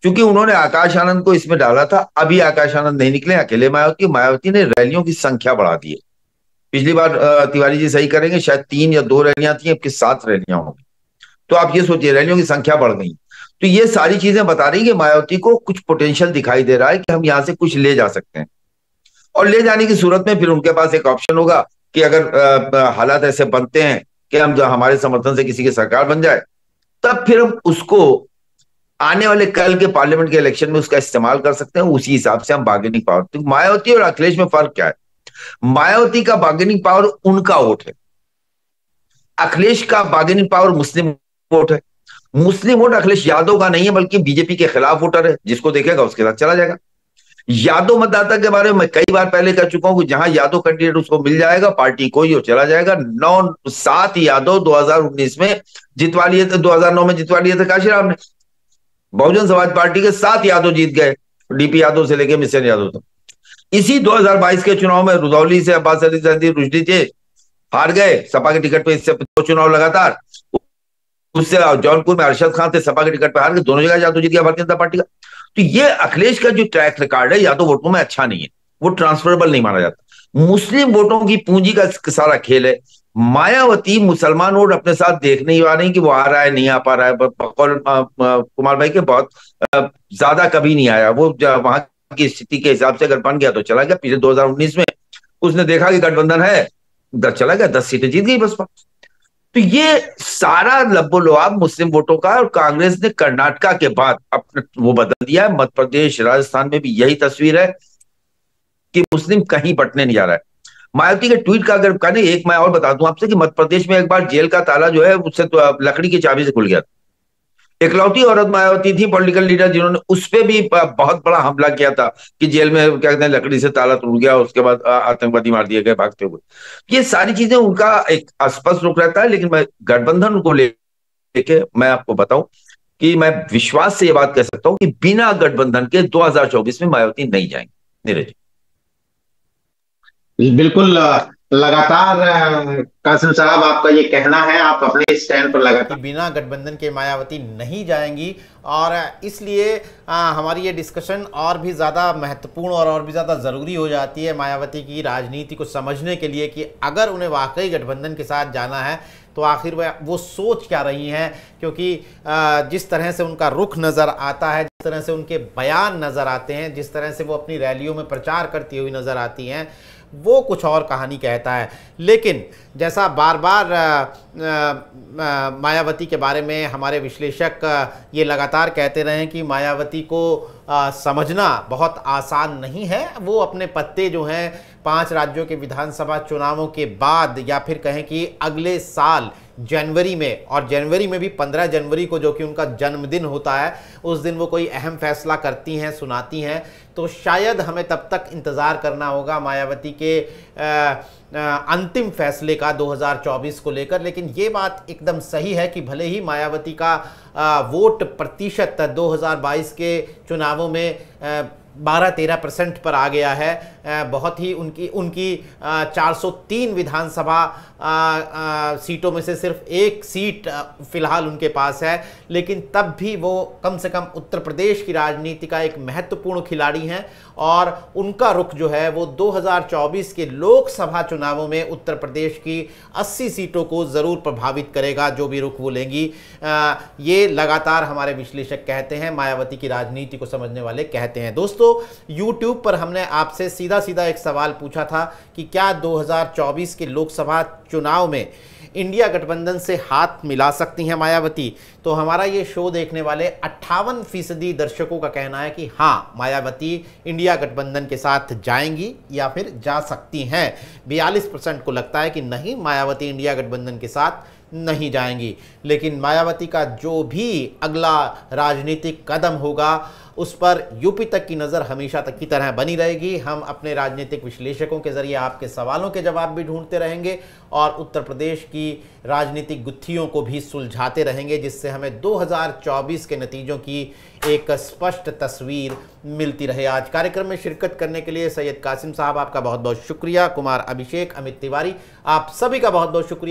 क्योंकि उन्होंने आकाश आनंद को इसमें डाला था, अभी आकाश आनंद नहीं निकले, अकेले मायावती ने रैलियों की संख्या बढ़ा दी है। पिछली बार तिवारी जी सही करेंगे, शायद 3 या 2 रैलियां थी, अब की 7 रैलियां होंगी। तो आप ये सोचिए, रैलियों की संख्या बढ़ गई। तो ये सारी चीजें बता रही कि मायावती को कुछ पोटेंशियल दिखाई दे रहा है कि हम यहां से कुछ ले जा सकते हैं। और ले जाने की सूरत में फिर उनके पास एक ऑप्शन होगा कि अगर हालात ऐसे बनते हैं कि हम जो हमारे समर्थन से किसी की सरकार बन जाए, तब फिर हम उसको आने वाले कल के पार्लियामेंट के इलेक्शन में उसका इस्तेमाल कर सकते हैं। उसी हिसाब से हम बार्गेनिंग पावर, तो मायावती और अखिलेश में फर्क क्या है? मायावती का बार्गेनिंग पावर उनका वोट है, अखिलेश का बार्गेनिंग पावर मुस्लिम वोट है। मुस्लिम वोट अखिलेश यादव का नहीं है, बल्कि बीजेपी के खिलाफ वोटर है, जिसको देखेगा उसके साथ चला जाएगा। यादव मतदाता के बारे में मैं कई बार पहले कह चुका हूं कि जहां यादव कैंडिडेट उसको मिल जाएगा, पार्टी कोई हो, चला जाएगा। 7 यादव 2019 में जितवा लिए थे, 2009 में जितवा लिए थे काशीराम ने। बहुजन समाज पार्टी के 7 यादव जीत गए, डीपी यादव से लेके मिशन यादव तक। इसी 2022 के चुनाव में रुदौली से अब्बास अली जैदी, रुशदी थे, हार गए सपा के टिकट पे। इससे 2 चुनाव लगातार, उससे जौनपुर में अरशद खान थे, सपा के टिकट पे हार गए, दोनों जगह यादव जीत गया भारतीय जनता पार्टी का। तो ये अखिलेश का जो ट्रैक रिकॉर्ड है यादव वोटों में अच्छा नहीं है, वो ट्रांसफरेबल नहीं माना जाता। मुस्लिम वोटों की पूंजी का सारा खेल है। मायावती मुसलमान वोट अपने साथ देख नहीं पा रही कि वो आ रहा है नहीं आ पा रहा है। कुमार भाई के बहुत ज्यादा कभी नहीं आया, वो वहां की स्थिति के हिसाब से अगर बन गया तो चला गया। पिछले 2019 में उसने देखा कि गठबंधन है, उधर चला गया, 10 सीटें जीत गई बसपा। तो ये सारा लब्बो-लुआब मुस्लिम वोटों का, और कांग्रेस ने कर्नाटका के बाद अपने वो बदल दिया है। मध्य प्रदेश, राजस्थान में भी यही तस्वीर है कि मुस्लिम कहीं बटने नहीं जा रहा है। मायावती के ट्वीट का अगर करें, एक मैं और बता दूं आपसे कि मध्य प्रदेश में एक बार जेल का ताला जो है उससे तो लकड़ी की चाबी से खुल गया। इकलौती औरत मायावती थी, पॉलिटिकल लीडर, जिन्होंने उस पर भी बहुत बड़ा हमला किया था कि जेल में क्या कहते हैं लकड़ी से ताला टूट गया, उसके बाद आतंकवादी मार दिए गए भागते हुए। ये सारी चीजें उनका एक स्पष्ट रुख रहता है। लेकिन मैं गठबंधन को लेके मैं आपको बताऊं कि मैं विश्वास से ये बात कह सकता हूं कि बिना गठबंधन के 2024 में मायावती नहीं जाएंगे। नीरज बिल्कुल, लगातार कासिम साहब आपका ये कहना है, आप अपने स्टैंड पर लगातार बिना गठबंधन के मायावती नहीं जाएंगी। और इसलिए हमारी ये डिस्कशन और भी ज़्यादा महत्वपूर्ण और भी ज़्यादा ज़रूरी हो जाती है मायावती की राजनीति को समझने के लिए कि अगर उन्हें वाकई गठबंधन के साथ जाना है तो आखिर वो सोच क्या रही हैं। क्योंकि जिस तरह से उनका रुख नज़र आता है, जिस तरह से उनके बयान नज़र आते हैं, जिस तरह से वो अपनी रैलियों में प्रचार करती हुई नज़र आती हैं, वो कुछ और कहानी कहता है। लेकिन जैसा बार बार मायावती के बारे में हमारे विश्लेषक ये लगातार कहते रहे कि मायावती को समझना बहुत आसान नहीं है। वो अपने पत्ते जो हैं 5 राज्यों के विधानसभा चुनावों के बाद, या फिर कहें कि अगले साल जनवरी में, और जनवरी में भी 15 जनवरी को जो कि उनका जन्मदिन होता है, उस दिन वो कोई अहम फैसला करती हैं, सुनाती हैं। तो शायद हमें तब तक इंतज़ार करना होगा मायावती के अंतिम फैसले का 2024 को लेकर। लेकिन ये बात एकदम सही है कि भले ही मायावती का वोट प्रतिशत 2022 के चुनावों में 12-13% पर आ गया है। बहुत ही उनकी 403 विधानसभा सीटों में से सिर्फ एक सीट फिलहाल उनके पास है, लेकिन तब भी वो कम से कम उत्तर प्रदेश की राजनीति का एक महत्वपूर्ण खिलाड़ी हैं और उनका रुख जो है वो 2024 के लोकसभा चुनावों में उत्तर प्रदेश की 80 सीटों को ज़रूर प्रभावित करेगा, जो भी रुख वो लेंगी। ये लगातार हमारे विश्लेषक कहते हैं, मायावती की राजनीति को समझने वाले कहते हैं। दोस्तों, YouTube पर हमने आपसे सीधा सीधा एक सवाल पूछा था कि क्या 2024 के लोकसभा चुनाव में इंडिया गठबंधन से हाथ मिला सकती हैं मायावती? तो हमारा ये शो देखने वाले 58% दर्शकों का कहना है कि हाँ, मायावती इंडिया गठबंधन के साथ जाएंगी या फिर जा सकती हैं। 42% को लगता है कि नहीं, मायावती इंडिया गठबंधन के साथ नहीं जाएंगी। लेकिन मायावती का जो भी अगला राजनीतिक कदम होगा उस पर यूपी तक की नज़र हमेशा तक की तरह बनी रहेगी। हम अपने राजनीतिक विश्लेषकों के जरिए आपके सवालों के जवाब भी ढूंढते रहेंगे और उत्तर प्रदेश की राजनीतिक गुत्थियों को भी सुलझाते रहेंगे, जिससे हमें 2024 के नतीजों की एक स्पष्ट तस्वीर मिलती रहे। आज कार्यक्रम में शिरकत करने के लिए सैयद कासिम साहब आपका बहुत बहुत शुक्रिया, कुमार अभिषेक, अमित तिवारी, आप सभी का बहुत बहुत शुक्रिया।